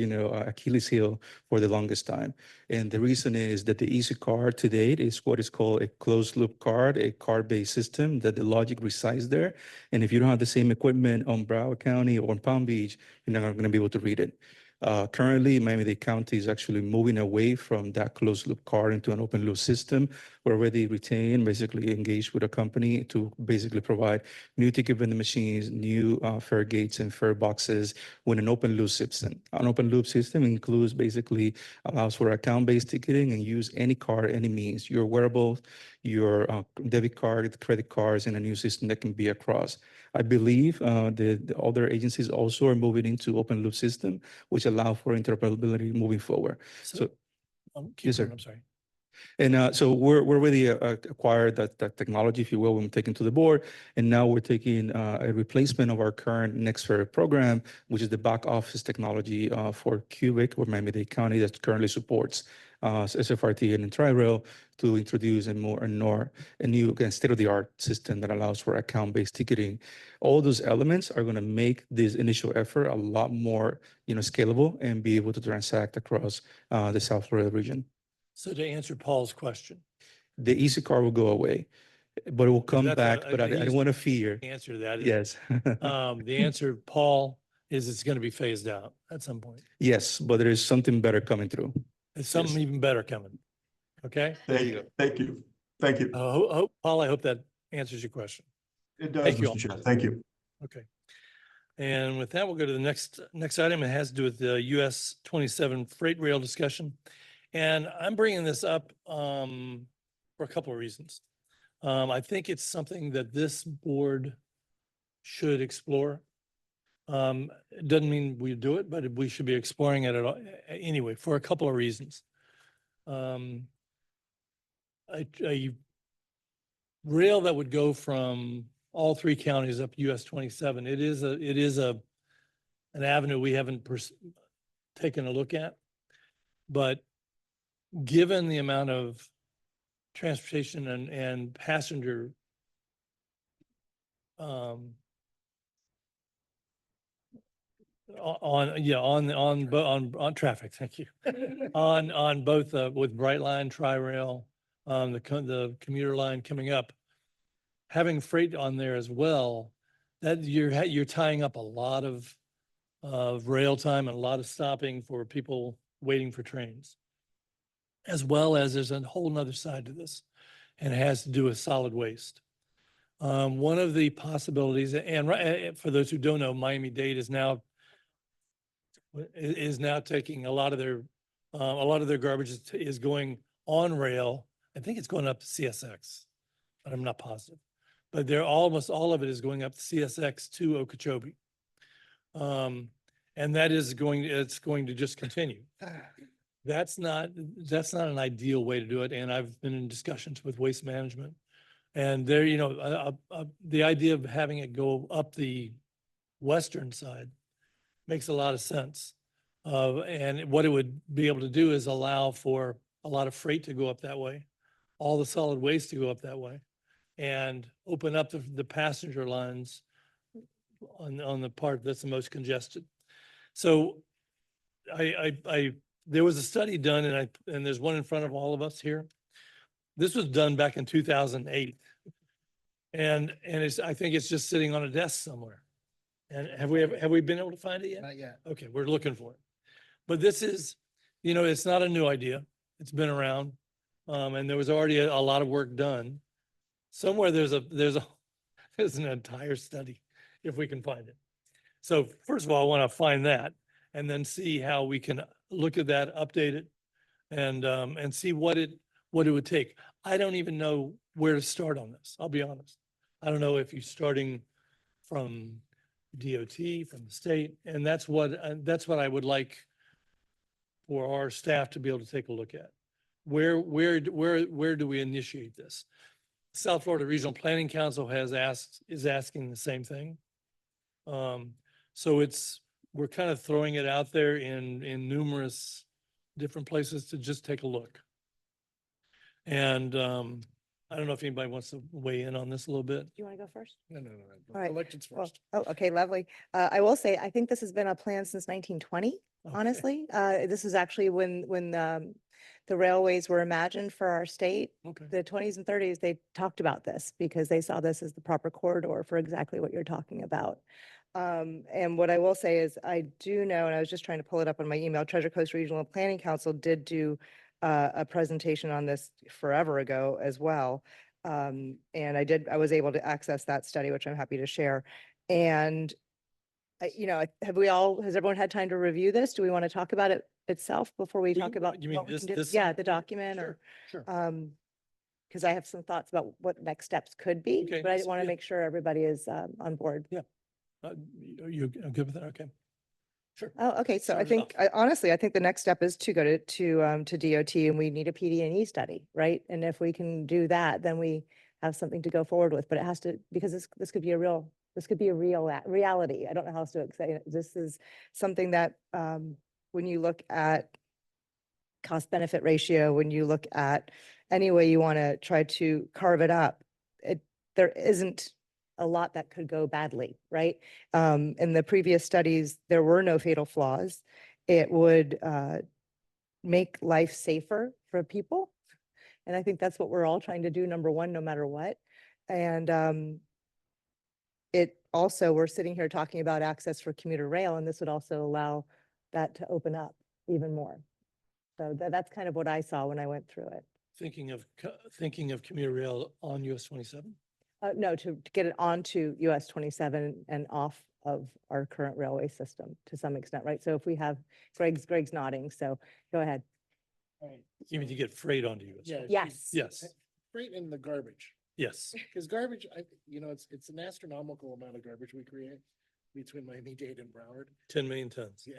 Achilles heel for the longest time. And the reason is that the Easy Card to date is what is called a closed loop card, a card-based system that the logic resides there. And if you don't have the same equipment on Broward County or in Palm Beach, you're not going to be able to read it. Currently, Miami-Dade County is actually moving away from that closed loop card into an open loop system. We're already retained, basically engaged with a company to basically provide new ticket vending machines, new fare gates and fare boxes with an open loop system. An open loop system includes basically allows for account-based ticketing and use any card, any means, your wearables, your debit card, credit cards, and a new system that can be across. I believe the other agencies also are moving into open loop system, which allow for interoperability moving forward. So, Keep yes, sir. going, I'm sorry. And so we're really acquired that technology, if you will, when we take it to the board. And now we're taking a replacement of our current Next Fair program, which is the back office technology for Cubic or Miami-Dade County that currently supports SFRT and Tri-Rail to introduce a new again, state-of-the-art system that allows for account-based ticketing. All those elements are going to make this initial effort a lot more, scalable and be able to transact across the South Florida region. So to answer Paul's question. The Easy Card will go away, but it will come That's back, but I he's- don't want to fear. The answer to that is. Yes. The answer, Paul, is it's going to be phased out at some point. Yes, but there is something better coming through. There's something even better coming. Okay? Thank you. Thank you. Thank you. Paul, I hope that answers your question. It does, Thank you Mr. Chair. Thank you. Okay. And with that, we'll go to the next item. It has to do with the US 27 freight rail discussion. And I'm bringing this up for a couple of reasons. I think it's something that this board should explore. It doesn't mean we do it, but we should be exploring it anyway, for a couple of reasons. A rail that would go from all three counties up US 27, it is an avenue we haven't taken a look at. But given the amount of transportation and passenger on traffic, thank you. on both with Brightline, Tri-Rail, the commuter line coming up, having freight on there as well, that you're tying up a lot of rail time and a lot of stopping for people waiting for trains, as well as there's a whole nother side to this, and it has to do with solid waste. One of the possibilities, and for those who don't know, Miami-Dade is now taking a lot of their garbage is going on rail. I think it's going up to CSX, but I'm not positive. But almost all of it is going up to CSX to Okeechobee. And it's going to just continue. That's not an ideal way to do it. And I've been in discussions with Waste Management, and there, the idea of having it go up the western side makes a lot of sense. And what it would be able to do is allow for a lot of freight to go up that way, all the solid waste to go up that way, and open up the passenger lines on the part that's the most congested. So there was a study done, and there's one in front of all of us here. This was done back in 2008. And I think it's just sitting on a desk somewhere. And have we been able to find it yet? Not yet. Okay, we're looking for it. But this is, it's not a new idea. It's been around. And there was already a lot of work done. Somewhere there's an entire study, if we can find it. So first of all, I want to find that and then see how we can look at that, update it, and see what it would take. I don't even know where to start on this. I'll be honest. I don't know if you're starting from DOT, from the state, and that's what I would like for our staff to be able to take a look at. Where do we initiate this? South Florida Regional Planning Council is asking the same thing. So we're kind of throwing it out there in numerous different places to just take a look. And I don't know if anybody wants to weigh in on this a little bit. Do you want to go first? No. All right. Elections Well, first. oh, okay, lovely. I will say, I think this has been a plan since 1920, Okay. honestly. This is actually when the railways were imagined for our state. Okay. The 20s and 30s, they talked about this because they saw this as the proper corridor for exactly what you're talking about. And what I will say is I do know, and I was just trying to pull it up on my email, Treasure Coast Regional Planning Council did do a presentation on this forever ago as well. And I was able to access that study, which I'm happy to share. And has everyone had time to review this? Do we want to talk about it itself before we talk about? You mean what we can do? this? Yeah, the document Sure, or, sure. because I have some thoughts about what next steps could be, Okay, but I so, want to yeah. make sure everybody is on board. Are you good with that? Okay. Sure. Oh, okay. So I Start it think, off. honestly, I think the next step is to go to DOT, and we need a PD&E study, right? And if we can do that, then we have something to go forward with, but it has to, because this could be a real reality. I don't know how else to say it. This is something that, when you look at cost benefit ratio, when you look at any way you want to try to carve it up, there isn't a lot that could go badly, right? In the previous studies, there were no fatal flaws. It would make life safer for people. And I think that's what we're all trying to do, number one, no matter what. And it also, we're sitting here talking about access for commuter rail, and this would also allow that to open up even more. So that's kind of what I saw when I went through it. Thinking of commuter rail on US 27? No, to get it onto US 27 and off of our current railway system to some extent, right? So if we have, Greg's nodding, so go ahead. All right. You mean to get freight onto US? Yeah. Yes. Yes, Freight in the garbage. yes. Because garbage, it's an astronomical amount of garbage we create between Miami-Dade and Broward. 10 million tons. Yeah.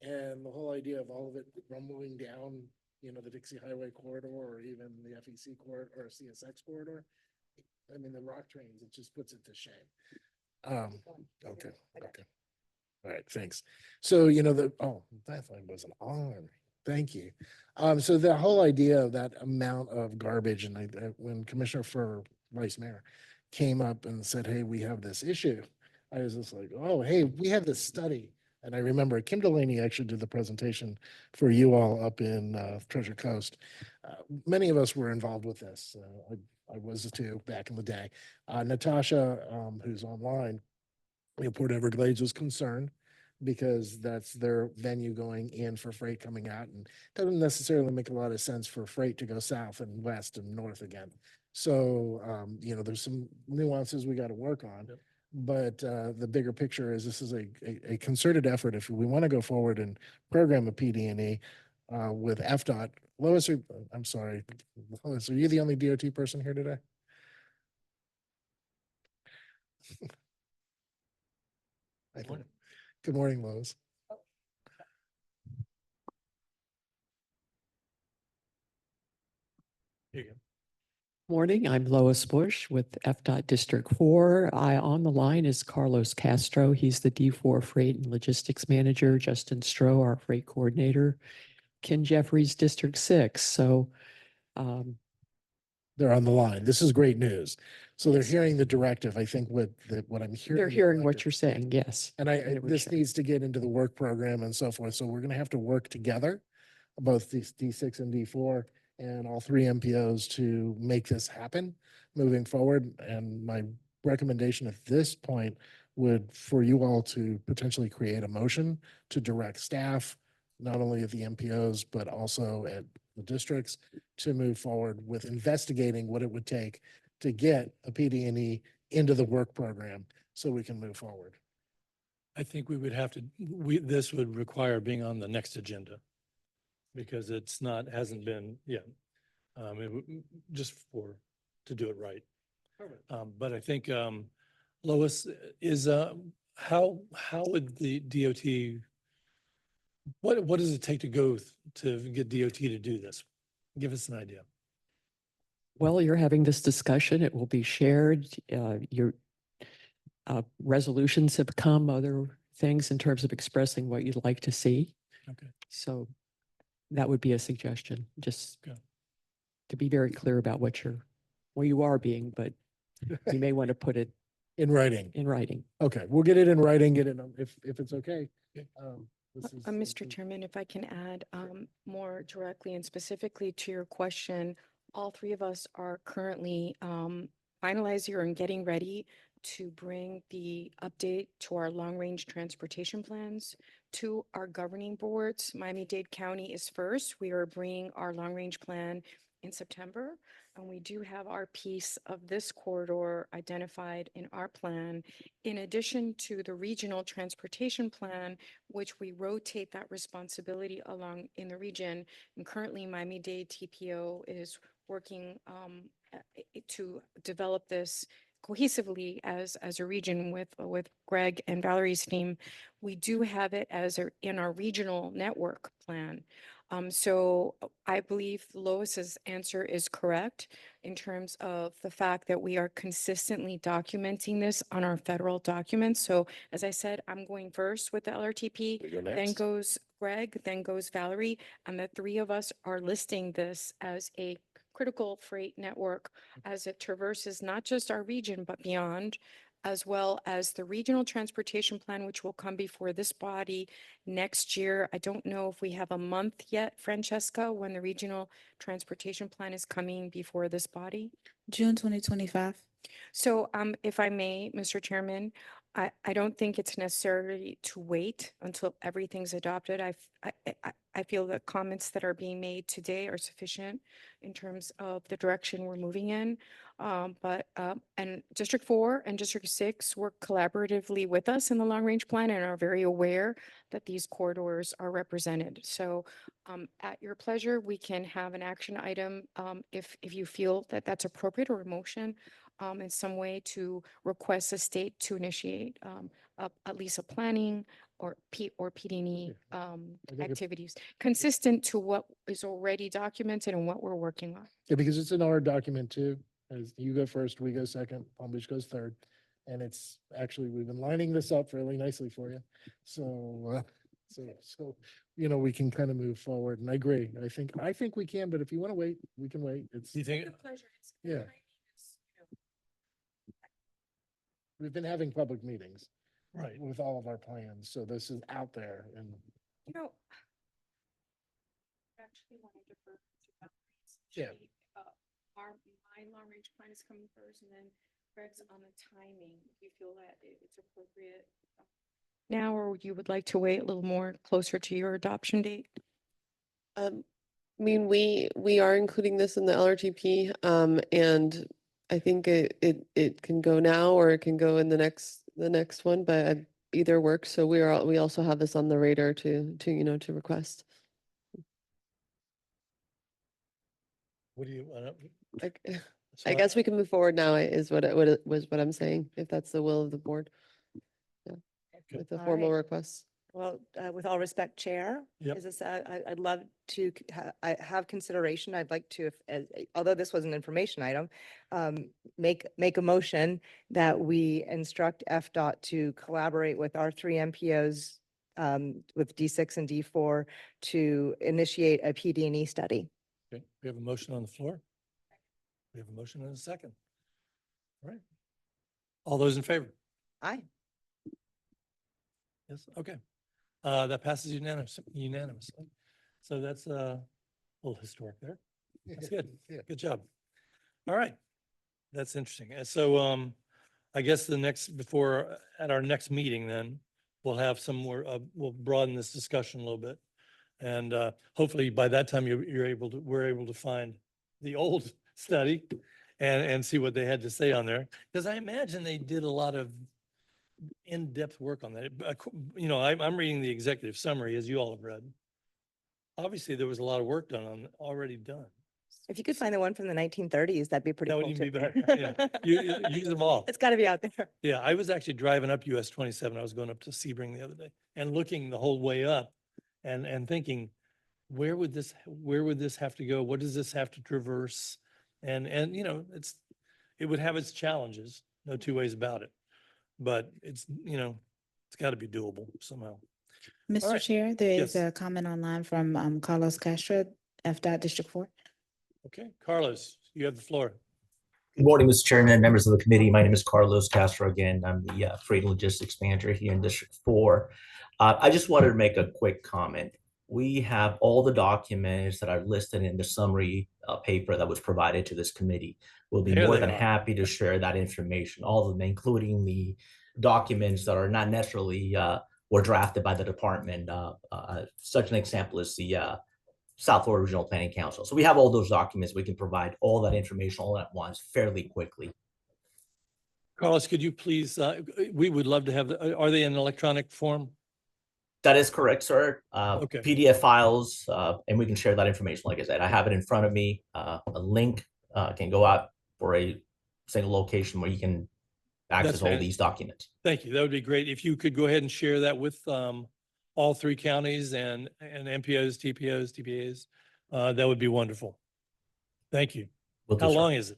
And the whole idea of all of it rumbling down, the Dixie Highway corridor or even the FEC corridor or CSX corridor. I mean, the rock trains, it just puts it to shame. Okay. All right, thanks. So, that line wasn't on. Thank you. So the whole idea of that amount of garbage, and when Commissioner for Vice Mayor came up and said, hey, we have this issue, I was just like, oh, hey, we have this study. And I remember Kim Delaney actually did the presentation for you all up in Treasure Coast. Many of us were involved with this. I was too back in the day. Natasha, who's online, Port Everglades, was concerned because that's their venue going in for freight coming out, and doesn't necessarily make a lot of sense for freight to go south and west and north again. So, there's some nuances we got to work on. Yep. But the bigger picture is this is a concerted effort. If we want to go forward and program a PD&E with FDOT, Lois, I'm sorry, Lois, are you the only DOT person here today? I think. Good morning, Lois. Here you go. Morning, I'm Lois Bush with FDOT District 4. On the line is Carlos Castro. He's the D4 Freight and Logistics Manager. Justin Stroh, our Freight Coordinator. Ken Jeffries, District 6. So they're on the line. This is great news. So they're hearing the directive. I think what I'm hearing. they're hearing what you're saying, yes. And this needs to get into the work program and so forth. So we're going to have to work together, both D6 and D4 and all three MPOs, to make this happen moving forward. And my recommendation at this point would for you all to potentially create a motion to direct staff, not only at the MPOs, but also at the districts to move forward with investigating what it would take to get a PD&E into the work program so we can move forward. I think we would have to, this would require being on the next agenda because it's not, hasn't been, just to do it right. But I think, Lois, is, how would the DOT, what does it take to to get DOT to do this? Give us an idea. Well, you're having this discussion. It will be shared. Your resolutions have come, other things in terms of expressing what you'd like to see. Okay. So that would be a suggestion, just Okay. to be very clear about what you are being, but you may want to put it In writing. in writing. Okay, we'll get it in writing, get it, if it's okay. Okay. Mr. Chairman, if I can add more directly and specifically to your question, all three of us are currently finalizing or getting ready to bring the update to our long-range transportation plans to our governing boards. Miami-Dade County is first. We are bringing our long-range plan in September, and we do have our piece of this corridor identified in our plan, in addition to the regional transportation plan, which we rotate that responsibility along in the region. And currently, Miami-Dade TPO is working to develop this cohesively as a region with Greg and Valerie's team. We do have it in our regional network plan. So I believe Lois's answer is correct in terms of the fact that we are consistently documenting this on our federal documents. So as I said, I'm going first with the LRTP, then goes Greg, then goes Valerie, and the three of us are listing this as a critical freight network as it traverses not just our region, but beyond, as well as the regional transportation plan, which will come before this body next year. I don't know if we have a month yet, Francesca, when the regional transportation plan is coming before this body. June 2025. So if I may, Mr. Chairman, I don't think it's necessary to wait until everything's adopted. I feel the comments that are being made today are sufficient in terms of the direction we're moving in. And District 4 and District 6 work collaboratively with us in the long range plan and are very aware that these corridors are represented. So at your pleasure, we can have an action item if you feel that that's appropriate, or a motion in some way to request the state to initiate at least a planning or PD&E activities consistent to what is already documented and what we're working on. Yeah, because it's in our document too, as you go first, we go second, Palm Beach goes third. And it's actually, we've been lining this up fairly nicely for you. So, we can kind of move forward, and I agree. I think we can, but if you want to wait, we can wait. It's, Do you think, yeah. We've been having public meetings. Right. With all of our plans, so this is out there and. Actually want to defer to Valerie's. Yeah. My long range plan is coming first, and then Greg's on the timing. Do you feel that it's appropriate now, or you would like to wait a little more closer to your adoption date? I mean, we are including this in the LRTP, and I think it can go now, or it can go in the next one, but either works. So we also have this on the radar to request. what do you want to? I guess we can move forward now is what I'm saying, if that's the will of the board. Yeah, with the All formal right. requests. Well, with all respect, Chair, Yep. is this, I'd love to I have consideration. I'd like to, although this was an information item, make a motion that we instruct FDOT to collaborate with our three MPOs, with D6 and D4, to initiate a PD&E study. Okay, we have a motion on the floor. We have a motion and a second. All right. All those in favor? Aye. Yes, okay. That passes unanimously. So that's a little historic there. That's good. Yeah. Good job. All right. That's interesting. And so I guess at our next meeting, then we'll have some more, we'll broaden this discussion a little bit And hopefully by that time we're able to find the old study and see what they had to say on there. Because I imagine they did a lot of in-depth work on that. You know, I'm reading the executive summary, as you all have read. Obviously, there was a lot of work already done. If you could find the one from the 1930s, that'd be pretty That would cool even be too. better. Yeah, use them all. It's got to be out there. Yeah, I was actually driving up US 27. I was going up to Sebring the other day and looking the whole way up and thinking, where would this have to go? What does this have to traverse? And you know, it would have its challenges, no two ways about it. But it's got to be doable somehow. Mr. right. Chair, there is Yes. a comment online from Carlos Castro, FDOT District 4. Okay, Carlos, you have the floor. Good morning, Mr. Chairman and members of the committee. My name is Carlos Castro again. I'm the Freight and Logistics Manager here in District 4. I just wanted to make a quick comment. We have all the documents that are listed in the summary paper that was provided to this committee. We'll be There more they than are. happy to share that information, all of them, including the documents that are not necessarily were drafted by the department. Such an example is the South Florida Regional Planning Council. So we have all those documents. We can provide all that information all at once fairly quickly. Carlos, could you please, we would love to have, are they in electronic form? That is correct, sir. Okay. PDF files, and we can share that information. Like I said, I have it in front of me. A link can go out for a single location where you can access all these documents. Thank you. That would be great. If you could go ahead and share that with all 3 counties and MPOs, TPOs, TPAs, that would be wonderful. Thank you. How long is it?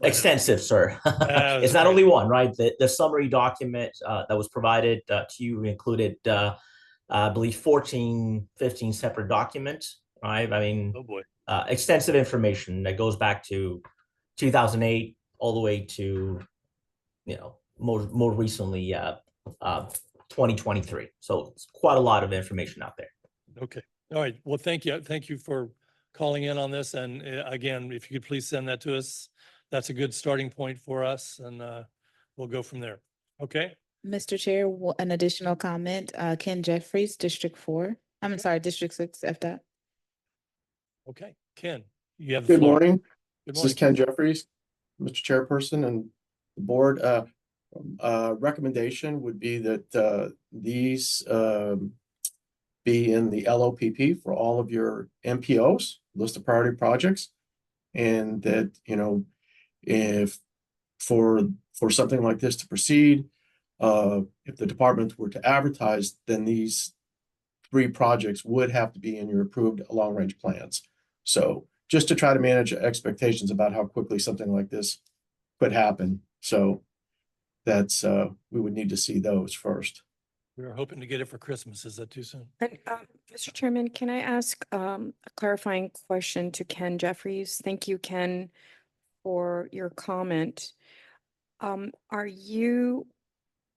Extensive, sir. It's not only one, right? The summary document that was provided to you included, I believe, 15 separate documents, right? I mean, oh boy. Extensive information that goes back to 2008 all the way to, more recently, 2023. So it's quite a lot of information out there. Okay. All right. Well, thank you. Thank you for calling in on this. And again, if you could please send that to us, that's a good starting point for us, and we'll go from there. Okay. Mr. Chair, an additional comment, Ken Jeffries, District 4. I'm sorry, District 6, FDOT. Okay. Ken, you have the Good floor. morning. Good This is morning. Ken Jeffries, Mr. Chairperson and the board. Recommendation would be that these be in the LOPP for all of your MPOs, list of priority projects, and that, if for something like this to proceed, if the department were to advertise, then these 3 projects would have to be in your approved long-range plans. So just to try to manage expectations about how quickly something like this could happen. So that's, we would need to see those first. We were hoping to get it for Christmas. Is that too soon? And, Mr. Chairman, can I ask a clarifying question to Ken Jeffries? Thank you, Ken, for your comment. Are you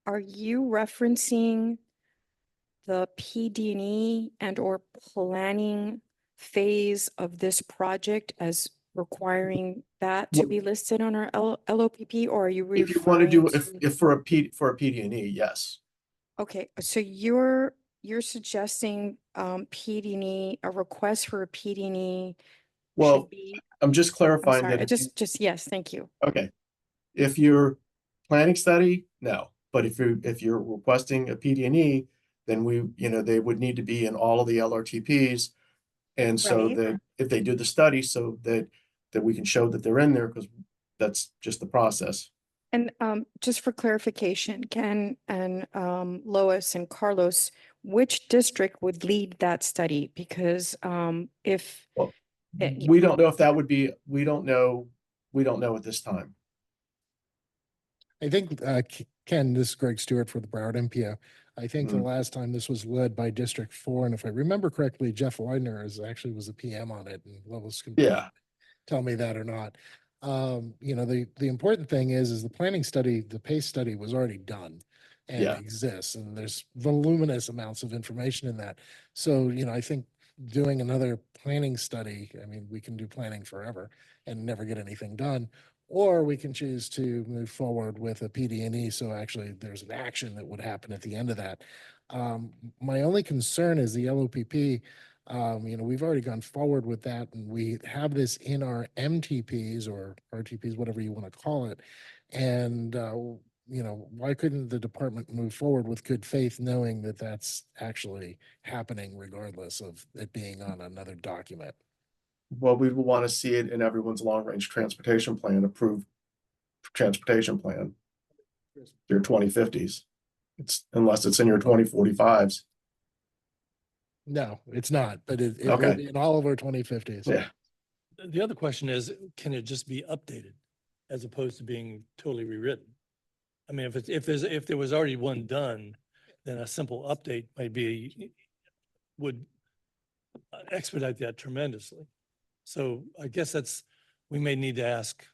referencing the PD&E and or planning phase of this project as requiring that to be listed on our LOPP, or are you If you want to do, referring if for a PD&E, yes. Okay, so you're suggesting PD&E, a request for a PD&E Well, should be, I'm just I'm clarifying sorry, that. just, yes, thank you. Okay. If you're planning study, no. But if you're requesting a PD&E, then they would need to be in all of the LRTPs. And so Right. that if they do the study, so that we can show that they're in there, because that's just the process. And just for clarification, Ken and Lois and Carlos, which district would lead that study? Because if Well, we don't know if that would be, we don't know at this time. I think, Ken, this is Greg Stewart for the Broward MPO. I think the Mhm. last time this was led by District 4, and if I remember correctly, Jeff Leidner was a PM on it, and Lois can Yeah. tell me that or not. The important thing is the planning study, the PACE study was already done and Yeah. exists, and there's voluminous amounts of information in that. So, I think doing another planning study, I mean, we can do planning forever and never get anything done. Or we can choose to move forward with a PD&E, so actually there's an action that would happen at the end of that. My only concern is the LOPP. We've already gone forward with that, and we have this in our MTPs or RTPs, whatever you want to call it. And why couldn't the department move forward with good faith, knowing that that's actually happening regardless of it being on another document? Well, we will want to see it in everyone's long-range transportation plan, approved transportation plan. Your 2050s. Unless it's in your 2045s. No, it's not, but it will Okay. be in all of our 2050s. Yeah. The other question is, can it just be updated as opposed to being totally rewritten? I mean, if there was already one done, then a simple update would expedite that tremendously. So I guess we may need to ask,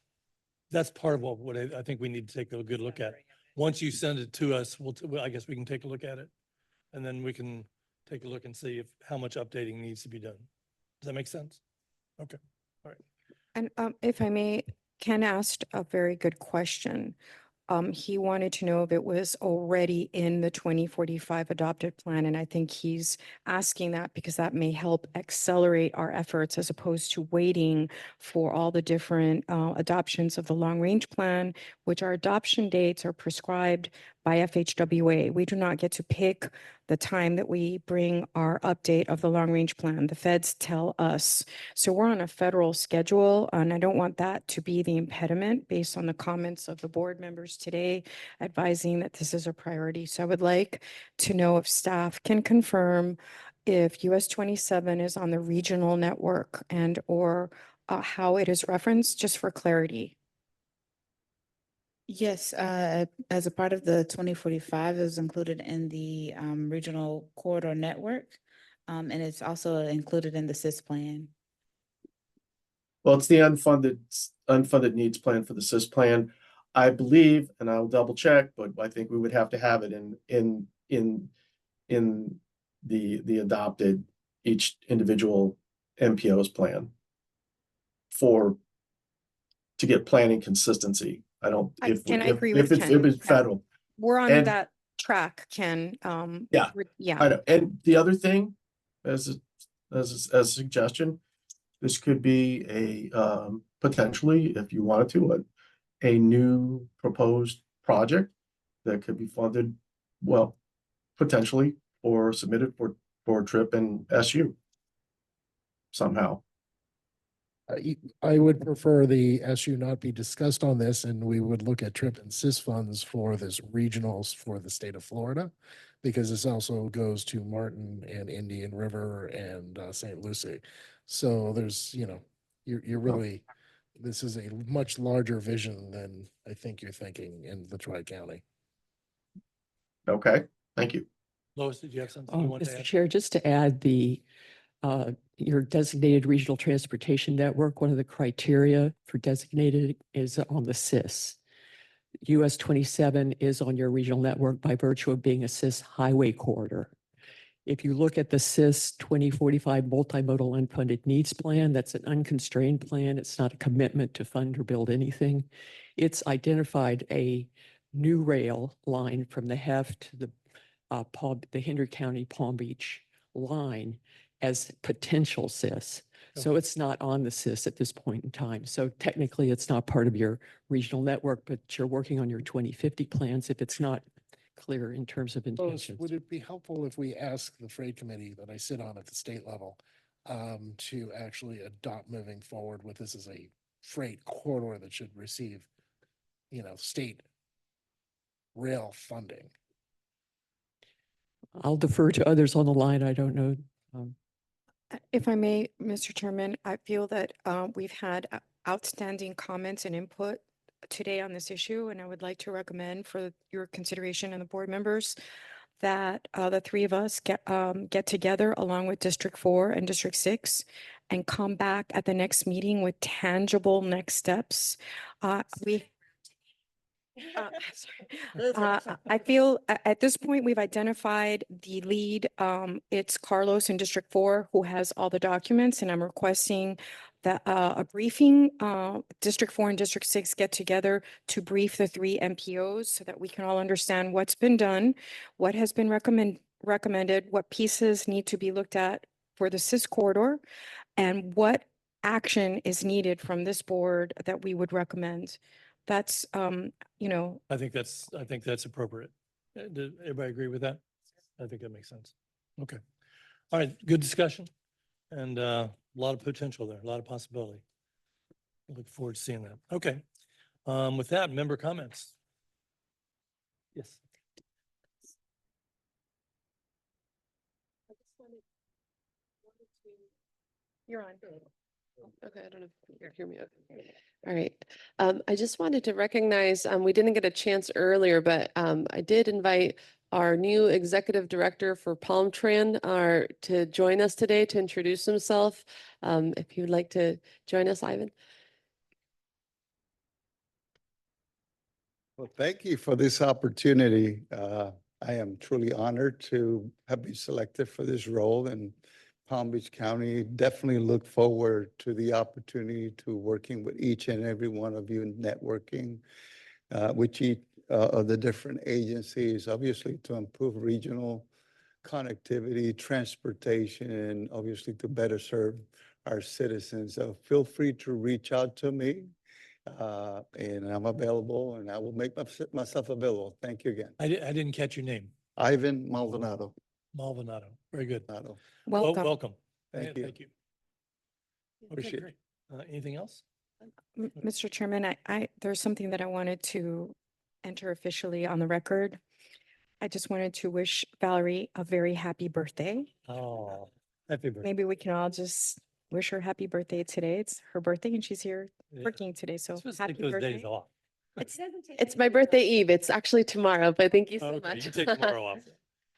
that's part of what I think we need to take a good look at. Once you send it to us, I guess we can take a look at it. And then we can take a look and see how much updating needs to be done. Does that make sense? Okay, all right. And if I may, Ken asked a very good question. He wanted to know if it was already in the 2045 adopted plan. And I think he's asking that because that may help accelerate our efforts as opposed to waiting for all the different adoptions of the long range plan, which our adoption dates are prescribed by FHWA. We do not get to pick the time that we bring our update of the long range plan. The feds tell us. So we're on a federal schedule, and I don't want that to be the impediment based on the comments of the board members today advising that this is a priority. So I would like to know if staff can confirm if US 27 is on the regional network and or how it is referenced, just for clarity. Yes, as a part of the 2045, it was included in the regional corridor network. And it's also included in the SIS plan. Well, it's the unfunded needs plan for the SIS plan. I believe, and I'll double check, but I think we would have to have it in the adopted each individual MPO's plan to get planning consistency. I don't. I agree with Ken. If it's federal, We're on And- that track, Ken. Yeah, Yeah. I know. And the other thing, as a suggestion, this could be a potentially, if you wanted to, a new proposed project that could be funded, well, potentially, or submitted for TRIP and SU somehow. I would prefer the SU not be discussed on this, and we would look at TRIP and SIS funds for this regionals for the state of Florida, because this also goes to Martin and Indian River and St. Lucie. So there's, you're really, this is a much larger vision than I think you're thinking in the Tri-County. Okay, thank you. Lois, did you have something you want to Mr. add? Chair, just to add your designated regional transportation network, one of the criteria for designated is on the SIS. US 27 is on your regional network by virtue of being a SIS highway corridor. If you look at the SIS 2045 multimodal unfunded needs plan, that's an unconstrained plan. It's not a commitment to fund or build anything. It's identified a new rail line from the HEF to the Henry County Palm Beach line as potential SIS. So it's not on the SIS at this point in time. So technically it's not part of your regional network, but you're working on your 2050 plans if it's not clear in terms of Lois, intentions. would it be helpful if we ask the freight committee that I sit on at the state level to actually adopt moving forward with this as a freight corridor that should receive, state rail funding? I'll defer to others on the line. I don't know. If I may, Mr. Chairman, I feel that we've had outstanding comments and input today on this issue, and I would like to recommend for your consideration and the board members that the three of us get together along with District 4 and District 6 and come back at the next meeting with tangible next steps. I feel at this point, we've identified the lead. It's Carlos in District 4 who has all the documents, and I'm requesting a briefing, District 4 and District 6 get together to brief the three MPOs so that we can all understand what's been done, what has been recommended, what pieces need to be looked at for the CIS corridor, and what action is needed from this board that we would recommend. That's, you know, I think that's appropriate. Does everybody agree with that? I think that makes sense. Okay. All right, good discussion and a lot of potential there, a lot of possibility. I look forward to seeing that. Okay. With that, member comments. Yes. you're on. Okay, I don't know if you can hear me. Okay. All right. I just wanted to recognize, we didn't get a chance earlier, but I did invite our new executive director for Palm Tran to join us today to introduce himself. If you'd like to join us, Ivan. Well, thank you for this opportunity. I am truly honored to have been selected for this role in Palm Beach County. Definitely look forward to the opportunity to working with each and every one of you and networking with each of the different agencies, obviously to improve regional connectivity, transportation, and obviously to better serve our citizens. So feel free to reach out to me. And I'm available and I will make myself available. Thank you again. I didn't catch your name. Ivan Maldonado. Maldonado. Very good. Welcome. Welcome. Thank you. Thank you. Okay, Appreciate great. Anything else? Mr. Chairman, there's something that I wanted to enter officially on the record. I just wanted to wish Valerie a very happy birthday. Oh, happy birthday. Maybe we can all just wish her happy birthday today. It's her birthday and she's here Yeah. working today, so Supposed to happy take those days birthday. off. It's my birthday eve. It's actually tomorrow, but thank you so Okay, much. you take tomorrow off.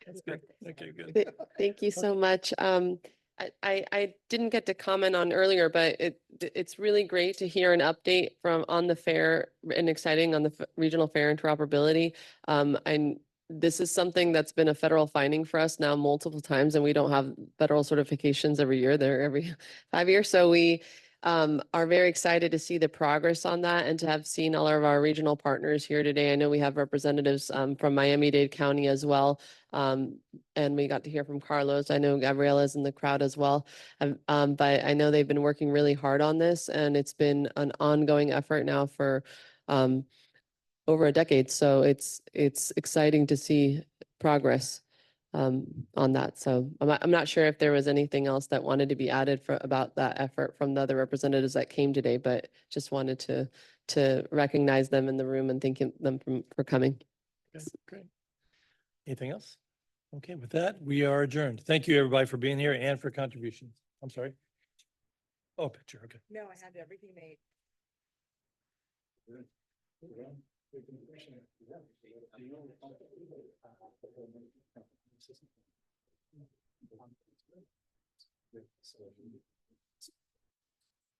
That's good. Okay, good. Thank you so much. I didn't get to comment on earlier, but it's really great to hear an update on the fair and exciting on the regional fair interoperability. And this is something that's been a federal finding for us now multiple times, and we don't have federal certifications every year. They're every 5 years. So we are very excited to see the progress on that and to have seen all of our regional partners here today. I know we have representatives from Miami-Dade County as well. And we got to hear from Carlos. I know Gabriella's in the crowd as well. But I know they've been working really hard on this, and it's been an ongoing effort now for over a decade. So it's exciting to see progress on that. So I'm not sure if there was anything else that wanted to be added about that effort from the other representatives that came today, but just wanted to recognize them in the room and thank them for coming. Okay, great. Anything else? Okay, with that, we are adjourned. Thank you, everybody, for being here and for contributions. I'm sorry. Oh, picture, okay. No, I had everything made.